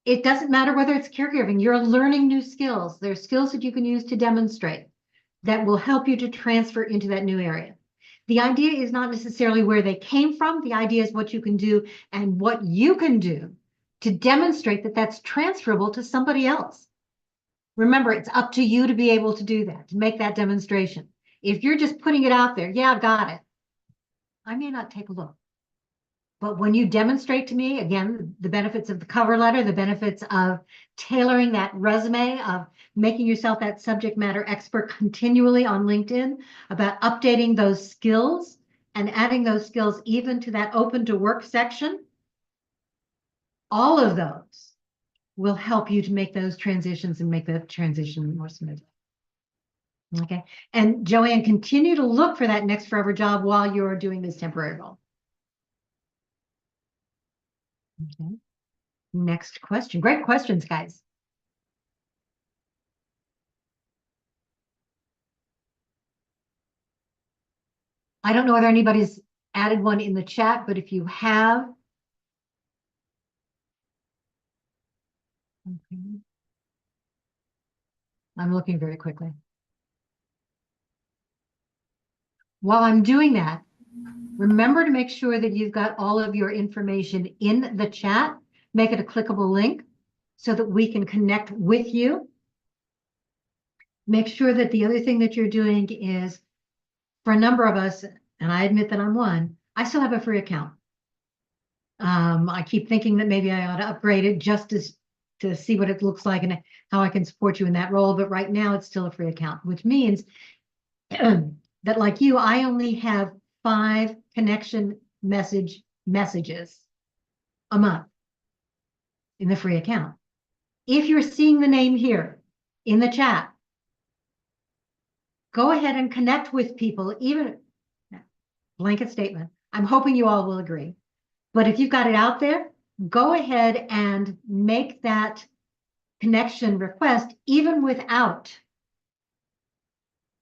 It doesn't matter whether it's caregiving. You're learning new skills. There are skills that you can use to demonstrate that will help you to transfer into that new area. The idea is not necessarily where they came from. The idea is what you can do and what you can do to demonstrate that that's transferable to somebody else. Remember, it's up to you to be able to do that, to make that demonstration. If you're just putting it out there, yeah, I've got it, I may not take a look. But when you demonstrate to me, again, the benefits of the cover letter, the benefits of tailoring that resume, of making yourself that subject matter expert continually on LinkedIn, about updating those skills and adding those skills even to that open to work section, all of those will help you to make those transitions and make the transition more smooth. Okay. And Joanne, continue to look for that next forever job while you're doing this temporary role. Okay. Next question. Great questions, guys. I don't know whether anybody's added one in the chat, but if you have, okay. I'm looking very quickly. While I'm doing that, remember to make sure that you've got all of your information in the chat. Make it a clickable link so that we can connect with you. Make sure that the other thing that you're doing is, for a number of us, and I admit that I'm one, I still have a free account. I keep thinking that maybe I ought to upgrade it just to see what it looks like and how I can support you in that role. But right now it's still a free account, which means that, like you, I only have 5 connection messages a month in the free account. If you're seeing the name here in the chat, go ahead and connect with people, even blanket statement. I'm hoping you all will agree. But if you've got it out there, go ahead and make that connection request even without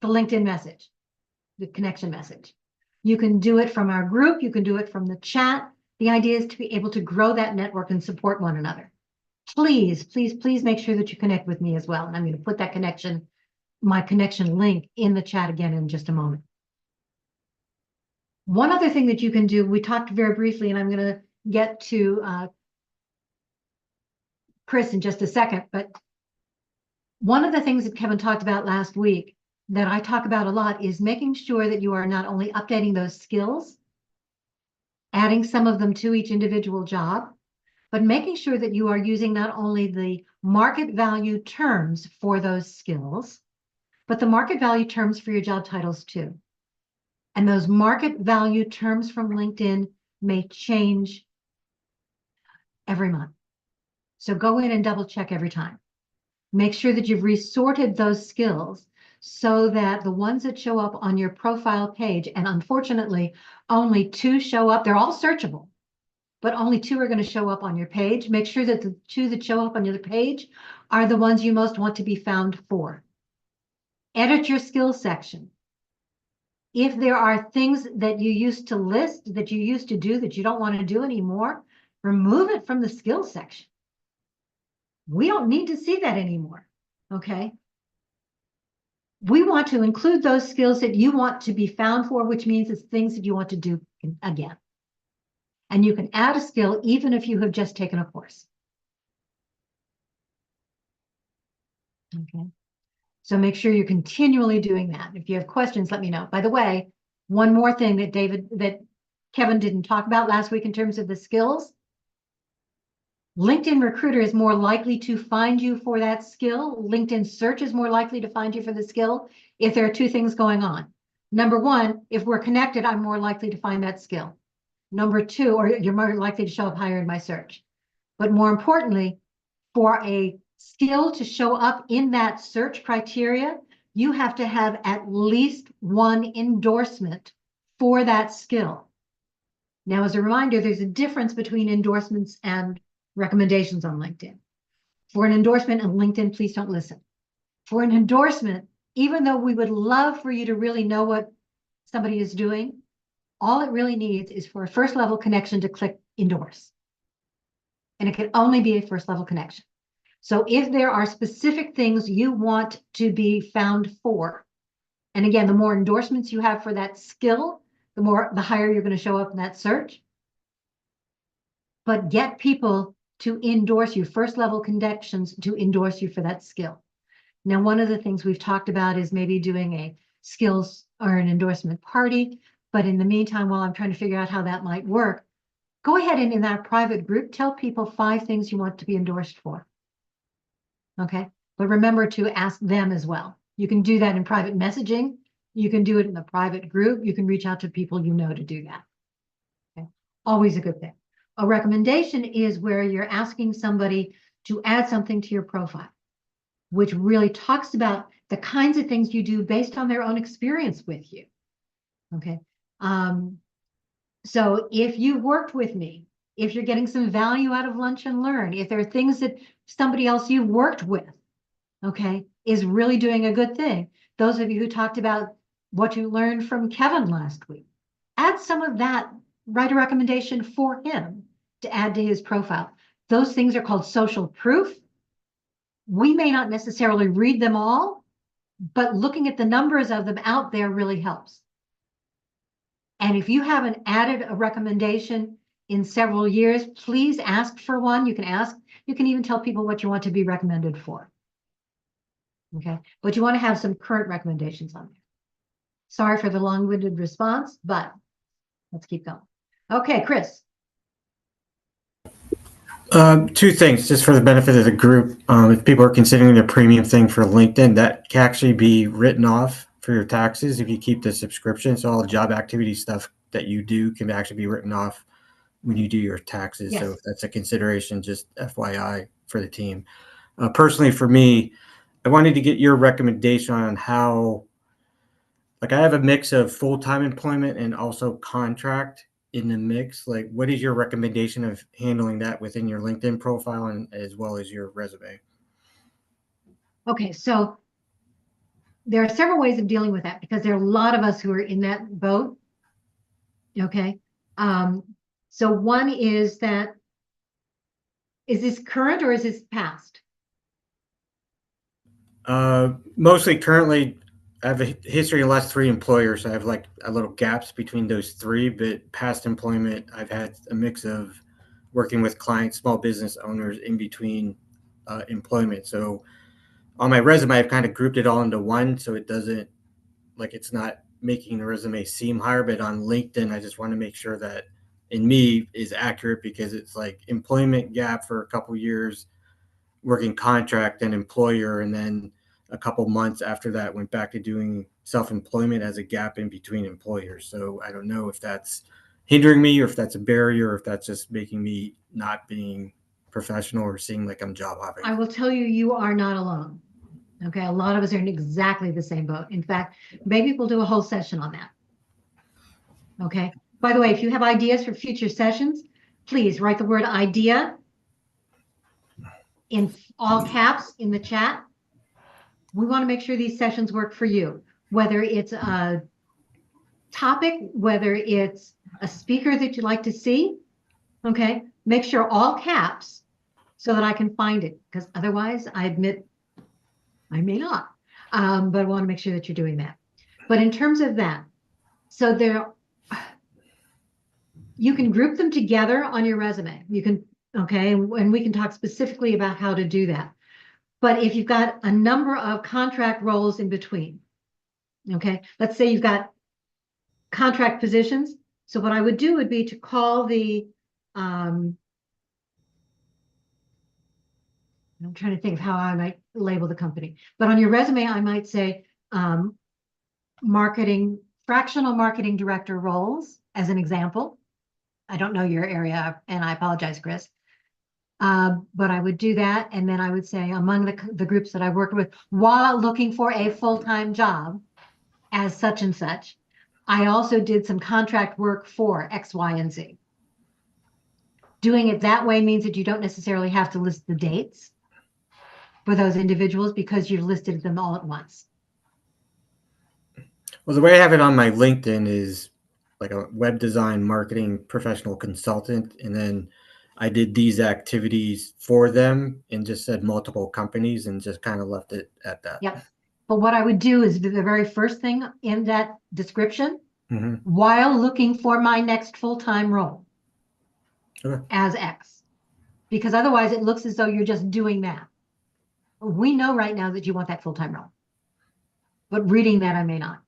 the LinkedIn message, the connection message. You can do it from our group. You can do it from the chat. The idea is to be able to grow that network and support one another. Please, please, please make sure that you connect with me as well. And I'm going to put that connection, my connection link in the chat again in just a moment. One other thing that you can do, we talked very briefly, and I'm going to get to Chris in just a second, but one of the things that Kevin talked about last week that I talk about a lot is making sure that you are not only updating those skills, adding some of them to each individual job, but making sure that you are using not only the market value terms for those skills, but the market value terms for your job titles too. And those market value terms from LinkedIn may change every month. So go in and double check every time. Make sure that you've resorted those skills so that the ones that show up on your profile page, and unfortunately, only 2 show up, they're all searchable, but only 2 are going to show up on your page. Make sure that the 2 that show up on your page are the ones you most want to be found for. Edit your skills section. If there are things that you used to list, that you used to do that you don't want to do anymore, remove it from the skills section. We don't need to see that anymore, okay? We want to include those skills that you want to be found for, which means it's things that you want to do again. And you can add a skill even if you have just taken a course. Okay. So make sure you're continually doing that. If you have questions, let me know. By the way, one more thing that Kevin didn't talk about last week in terms of the skills. LinkedIn Recruiter is more likely to find you for that skill. LinkedIn Search is more likely to find you for the skill if there are 2 things going on. Number 1, if we're connected, I'm more likely to find that skill. Number 2, or you're more likely to show up higher in my search. But more importantly, for a skill to show up in that search criteria, you have to have at least 1 endorsement for that skill. Now, as a reminder, there's a difference between endorsements and recommendations on LinkedIn. For an endorsement on LinkedIn, please don't listen. For an endorsement, even though we would love for you to really know what somebody is doing, all it really needs is for a first level connection to click endorse. And it can only be a first level connection. So if there are specific things you want to be found for, and again, the more endorsements you have for that skill, the higher you're going to show up in that search. But get people to endorse you, first level connections to endorse you for that skill. Now, one of the things we've talked about is maybe doing a skills or an endorsement party. But in the meantime, while I'm trying to figure out how that might work, go ahead and in that private group, tell people 5 things you want to be endorsed for. Okay. But remember to ask them as well. You can do that in private messaging. You can do it in the private group. You can reach out to people you know to do that. Okay. Always a good thing. A recommendation is where you're asking somebody to add something to your profile, which really talks about the kinds of things you do based on their own experience with you. Okay. So if you worked with me, if you're getting some value out of Lunch and Learn, if there are things that somebody else you've worked with, okay, is really doing a good thing. Those of you who talked about what you learned from Kevin last week, add some of that, write a recommendation for him to add to his profile. Those things are called social proof. We may not necessarily read them all, but looking at the numbers of them out there really helps. And if you haven't added a recommendation in several years, please ask for one. You can ask, you can even tell people what you want to be recommended for. Okay, but you want to have some current recommendations on there. Sorry for the long-winded response, but let's keep going. Okay, Chris. 2 things, just for the benefit of the group. If people are considering the premium thing for LinkedIn, that can actually be written off for your taxes if you keep the subscription. So all the job activity stuff that you do can actually be written off when you do your taxes. Yes. So if that's a consideration, just FYI for the team. Personally, for me, I wanted to get your recommendation on how, like, I have a mix of full-time employment and also contract in the mix. Like, what is your recommendation of handling that within your LinkedIn profile and as well as your resume? Okay, so there are several ways of dealing with that because there are a lot of us who are in that boat. Okay. So one is that, is this current or is this past? Mostly currently, I have a history of the last 3 employers. I have like a little gaps between those 3, but past employment, I've had a mix of working with clients, small business owners in between employment. So on my resume, I've kind of grouped it all into one, so it doesn't, like, it's not making the resume seem higher. But on LinkedIn, I just want to make sure that in me is accurate because it's like employment gap for a couple years, working contract and employer, and then a couple months after that went back to doing self-employment as a gap in between employers. So I don't know if that's hindering me or if that's a barrier, or if that's just making me not being professional or seem like I'm job hopping. I will tell you, you are not alone. Okay, a lot of us are in exactly the same boat. In fact, maybe we'll do a whole session on that. Okay. By the way, if you have ideas for future sessions, please write the word idea in all caps in the chat. We want to make sure these sessions work for you, whether it's a topic, whether it's a speaker that you'd like to see. Okay, make sure all caps so that I can find it, because otherwise I admit I may not, but I want to make sure that you're doing that. But in terms of that, so there, you can group them together on your resume. You can, okay, and we can talk specifically about how to do that. But if you've got a number of contract roles in between, okay, let's say you've got contract positions. So what I would do would be to call the, I'm trying to think of how I might label the company, but on your resume, I might say fractional marketing director roles as an example. I don't know your area, and I apologize, Chris. But I would do that, and then I would say among the groups that I worked with while looking for a full-time job as such and such, I also did some contract work for X, Y, and Z. Doing it that way means that you don't necessarily have to list the dates for those individuals because you've listed them all at once. Well, the way I have it on my LinkedIn is like a web design marketing professional consultant. And then I did these activities for them and just said multiple companies and just kind of left it at that. Yep. But what I would do is the very first thing in that description, while looking for my next full-time role as X, because otherwise it looks as though you're just doing that. We know right now that you want that full-time role, but reading that I may not.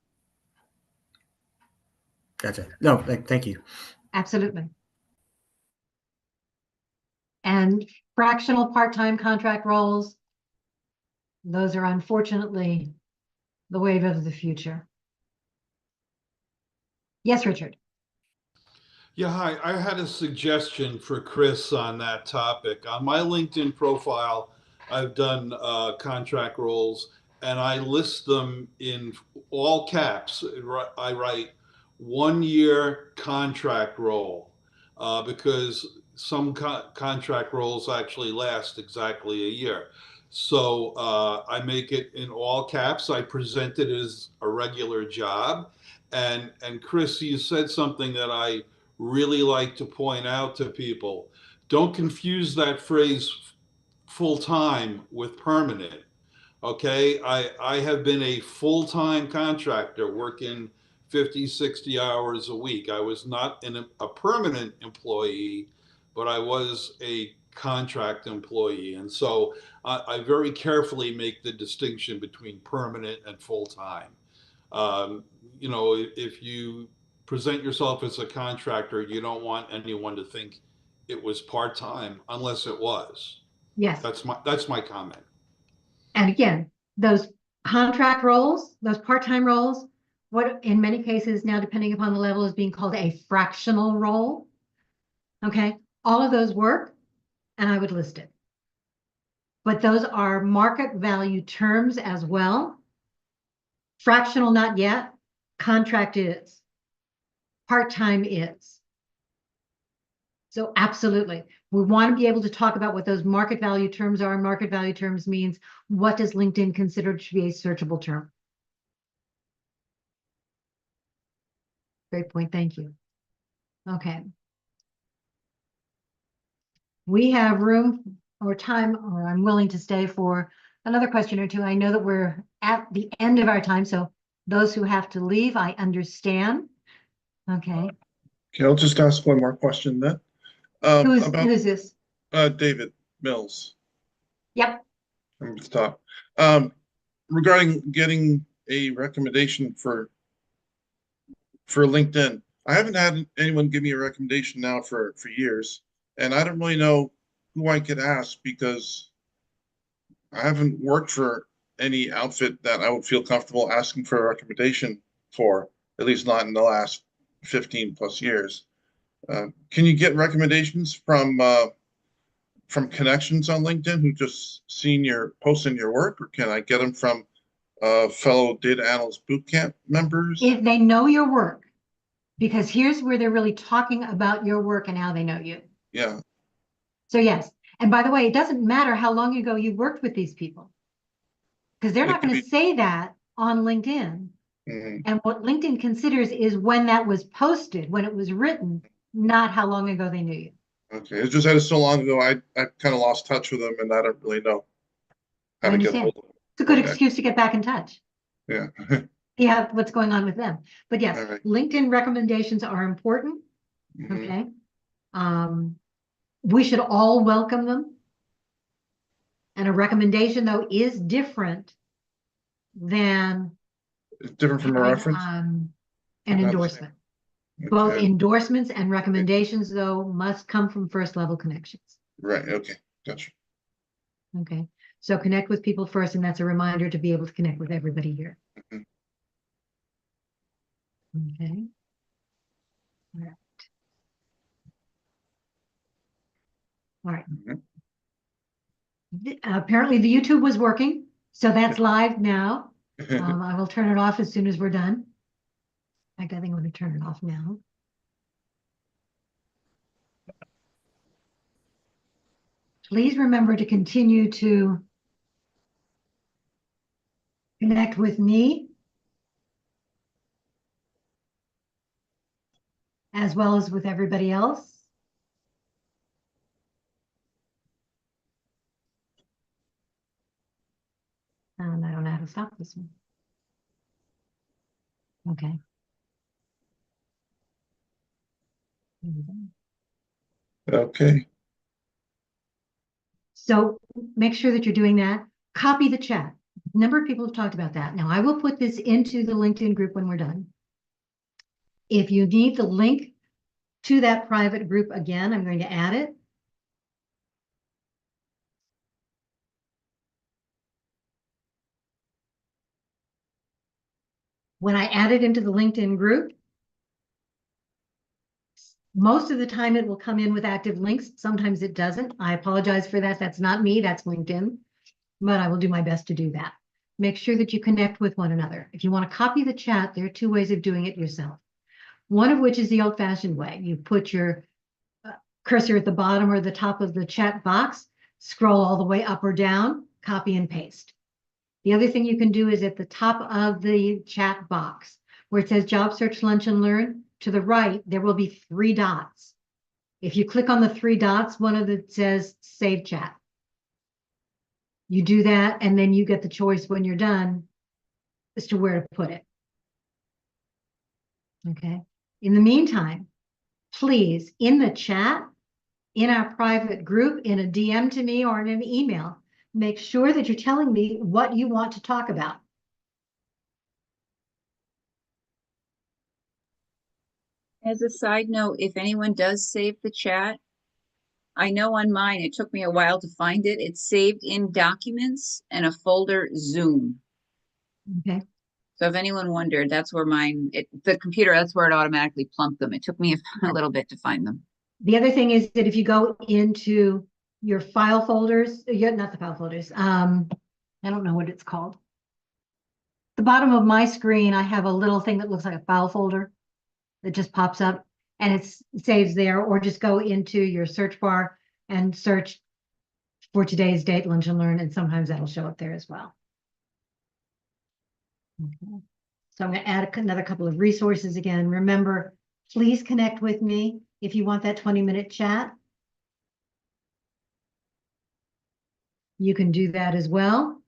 Gotcha. No, thank you. Absolutely. And fractional part-time contract roles, those are unfortunately the wave of the future. Yes, Richard. Yeah, hi. I had a suggestion for Chris on that topic. On my LinkedIn profile, I've done contract roles, and I list them in all caps. I write 1 year contract role because some contract roles actually last exactly a year. So I make it in all caps. I present it as a regular job. And Chris, you said something that I really like to point out to people. Don't confuse that phrase full-time with permanent. Okay, I have been a full-time contractor working 50, 60 hours a week. I was not a permanent employee, but I was a contract employee. And so I very carefully make the distinction between permanent and full-time. You know, if you present yourself as a contractor, you don't want anyone to think it was part-time unless it was. Yes. That's my comment. And again, those contract roles, those part-time roles, what in many cases now, depending upon the level, is being called a fractional role. Okay, all of those work, and I would list it. But those are market value terms as well. Fractional, not yet. Contract is. Part-time is. So absolutely. We want to be able to talk about what those market value terms are. Market value terms means what does LinkedIn consider to be a searchable term? Great point. Thank you. Okay. We have room or time, or I'm willing to stay for another question or two. I know that we're at the end of our time, so those who have to leave, I understand. Okay. Okay, I'll just ask one more question then. Who is this? David Mills. Yep. I'm at the top. Regarding getting a recommendation for LinkedIn, I haven't had anyone give me a recommendation now for years, and I don't really know who I could ask because I haven't worked for any outfit that I would feel comfortable asking for a recommendation for, at least not in the last 15 plus years. Can you get recommendations from connections on LinkedIn who just seen your posting your work, or can I get them from fellow data analyst bootcamp members? If they know your work, because here's where they're really talking about your work and how they know you. Yeah. So yes, and by the way, it doesn't matter how long ago you worked with these people, because they're not going to say that on LinkedIn. Mhm. And what LinkedIn considers is when that was posted, when it was written, not how long ago they knew you. Okay, it's just that it's so long ago, I kind of lost touch with them, and I don't really know I how to get understand. hold of them. It's a good Okay. excuse to get back in touch. Yeah. Yeah, what's going on with them. But yes, All right. LinkedIn recommendations are important. Mhm. Okay. We should all welcome them. And a recommendation, though, is different than It's different from a having, reference. an Not the same. endorsement. Both Okay. endorsements and recommendations, though, must come from first level connections. Right. Okay. Gotcha. Okay. So connect with people first, and that's a reminder to be able to connect with everybody here. Mhm. Okay. All right. All right. Mhm. Apparently the YouTube was working, so that's live now. I will turn it off as soon as we're done. In fact, I think I'm going to turn it off now. Please remember to continue to connect with me as well as with everybody else. And I don't know how to stop this one. Okay. Here we go. Okay. So make sure that you're doing that. Copy the chat. A number of people have talked about that. Now I will put this into the LinkedIn group when we're done. If you need the link to that private group again, I'm going to add it. When I add it into the LinkedIn group, most of the time it will come in with active links. Sometimes it doesn't. I apologize for that. That's not me, that's LinkedIn, but I will do my best to do that. Make sure that you connect with one another. If you want to copy the chat, there are two ways of doing it yourself. One of which is the old-fashioned way. You put your cursor at the bottom or the top of the chat box, scroll all the way up or down, copy and paste. The other thing you can do is at the top of the chat box where it says Job Search Lunch and Learn, to the right, there will be 3 dots. If you click on the 3 dots, one of them says Save Chat. You do that, and then you get the choice when you're done as to where to put it. Okay. In the meantime, please, in the chat, in our private group, in a DM to me or in an email, make sure that you're telling me what you want to talk about. As a side note, if anyone does save the chat, I know on mine, it took me a while to find it. It's saved in Documents and a folder Zoom. Okay. So if anyone wondered, that's where the computer, that's where it automatically plunked them. It took me a little bit to find them. The other thing is that if you go into your file folders, not the file folders, I don't know what it's called. The bottom of my screen, I have a little thing that looks like a file folder that just pops up and it saves there, or just go into your search bar and search for today's date, Lunch and Learn, and sometimes that'll show up there as well. Okay. So I'm going to add another couple of resources again. Remember, please connect with me if you want that 20-minute chat. You can do that as well.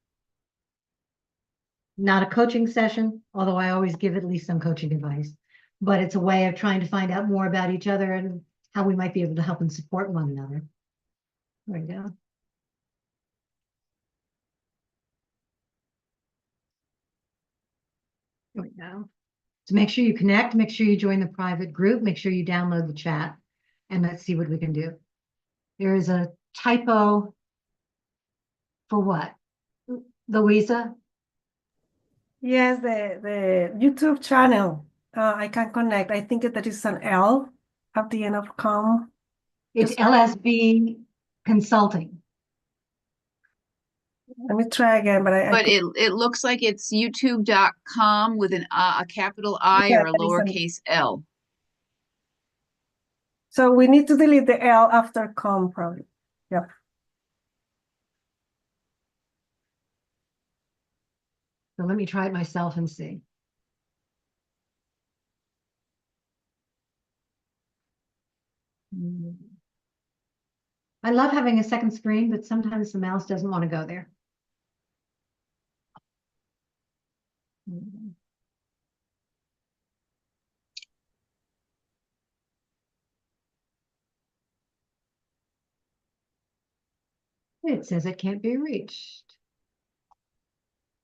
Not a coaching session, although I always give at least some coaching advice, but it's a way of trying to find out more about each other and how we might be able to help and support one another. There we go. There we go. So make sure you connect, make sure you join the private group, make sure you download the chat, and let's see what we can do. There is a typo for what? Louisa? Yes, the YouTube channel. I can connect. I think that is an L at the end of com. It's LSB Consulting. Let me try again, but But it looks like it's youtube.com with a capital I Yeah, or a that is an- lowercase L. So we need to delete the L after com probably. Yep. So let me try it myself and see. I love having a second screen, but sometimes the mouse doesn't want to go there. It says it can't be reached.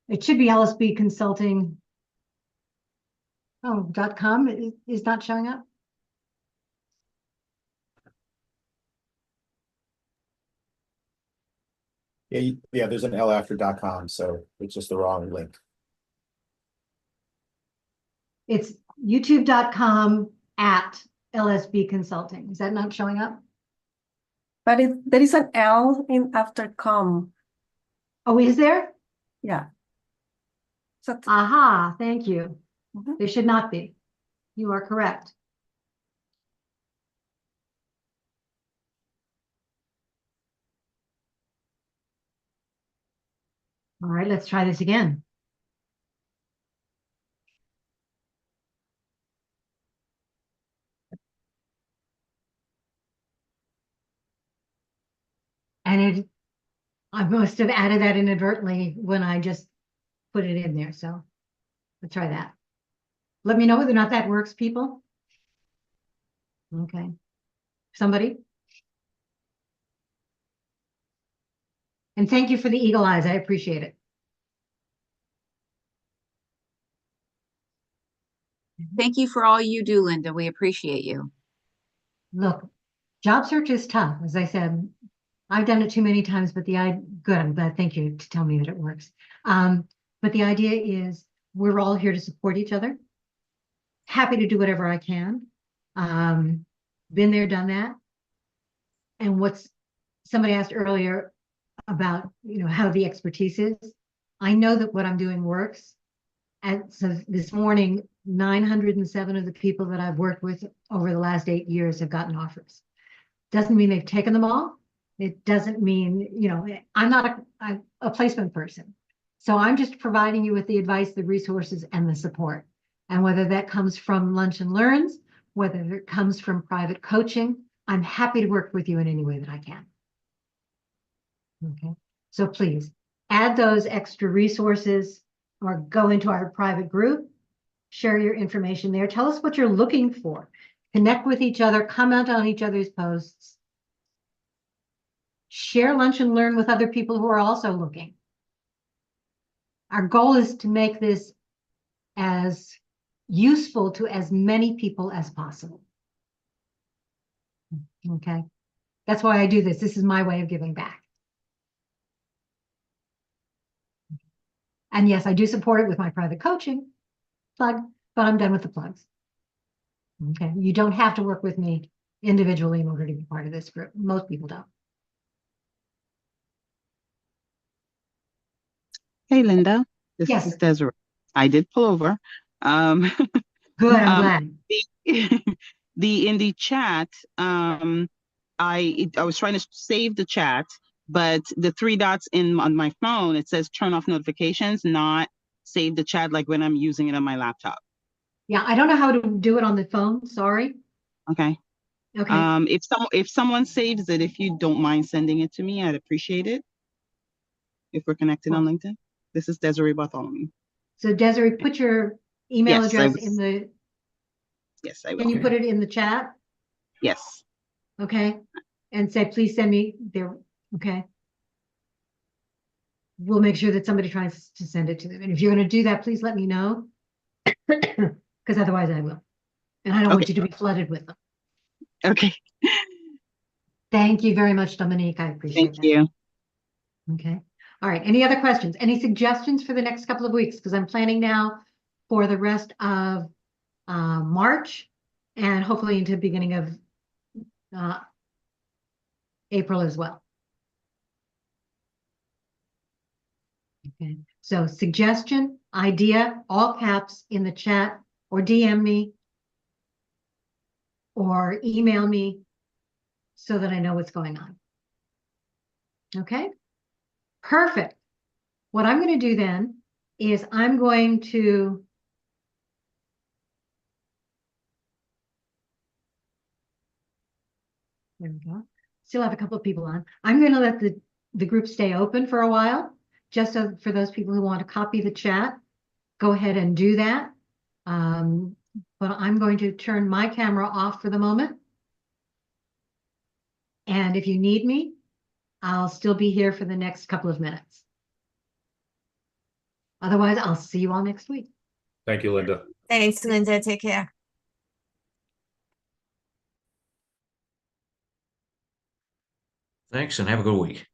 It should be LSB Consulting. Oh, .com is not showing up. Yeah, there's an L after .com, so it's just the wrong link. It's youtube.com at LSB Consulting. Is that not showing up? But there is an L in after com. Oh, is there? Yeah. So Aha, thank you. There should not be. You are correct. All right, let's try this again. And I must have added that inadvertently when I just put it in there. So let's try that. Let me know whether or not that works, people. Okay. Somebody? And thank you for the eagle eyes. I appreciate it. Thank you for all you do, Linda. We appreciate you. Look, job search is tough. As I said, I've done it too many times, but good, I'm glad. Thank you to tell me that it works. But the idea is we're all here to support each other. Happy to do whatever I can. Been there, done that. And somebody asked earlier about, how the expertise is. I know that what I'm doing works. And so this morning, 907 of the people that I've worked with over the last 8 years have gotten offers. Doesn't mean they've taken them all. It doesn't mean, I'm not a placement person. So I'm just providing you with the advice, the resources, and the support. And whether that comes from Lunch and Learns, whether it comes from private coaching, I'm happy to work with you in any way that I can. Okay. So please add those extra resources or go into our private group, share your information there. Tell us what you're looking for. Connect with each other, comment on each other's posts. Share Lunch and Learn with other people who are also looking. Our goal is to make this as useful to as many people as possible. Okay. That's why I do this. This is my way of giving back. And yes, I do support it with my private coaching plug, but I'm done with the plugs. Okay. You don't have to work with me individually in order to be part of this group. Most people don't. Hey, Linda, this Yes. is Desiree. I did pull over. Good, I'm glad. In the chat, I was trying to save the chat, but the 3 dots on my phone, it says turn off notifications, not save the chat like when I'm using it on my laptop. Yeah, I don't know how to do it on the phone. Sorry. Okay. Okay. If someone saves it, if you don't mind sending it to me, I'd appreciate it. If we're connected on LinkedIn. This is Desiree Bartholomew. So Desiree, put your email address in the. Yes, I will. Can you put it in the chat? Yes. Okay. And say, please send me there. Okay. We'll make sure that somebody tries to send it to them. And if you're going to do that, please let me know. because otherwise I will. And I don't want Okay. you to be flooded with them. Okay. Thank you very much, Dominique. I appreciate Thank that. you. Okay. All right. Any other questions? Any suggestions for the next couple of weeks? Because I'm planning now for the rest of March and hopefully into the beginning of April as well. Okay. So suggestion, idea, all caps in the chat, or DM me or email me so that I know what's going on. Okay. Perfect. What I'm going to do then is I'm going to there we go. Still have a couple of people on. I'm going to let the group stay open for a while, just so for those people who want to copy the chat, go ahead and do that. But I'm going to turn my camera off for the moment. And if you need me, I'll still be here for the next couple of minutes. Otherwise, I'll see you all next week. Thank you, Linda. Thanks, Linda. Take care. Thanks and have a good week.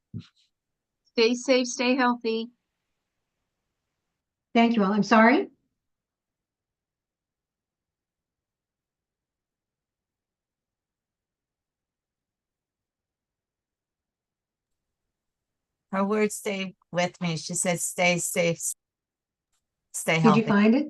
Stay safe, stay healthy. Thank you all. I'm sorry. Her words stay with me. She said, stay safe, stay Did healthy. you find it?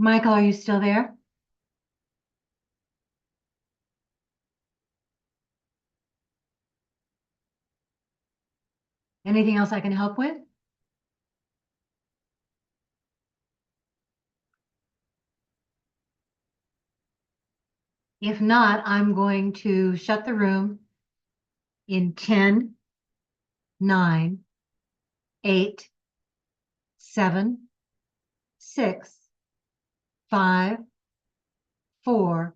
Michael, are you still there? Anything else I can help with? If not, I'm going to shut the room in 10, 9, 8, 7, 6, 5, 4,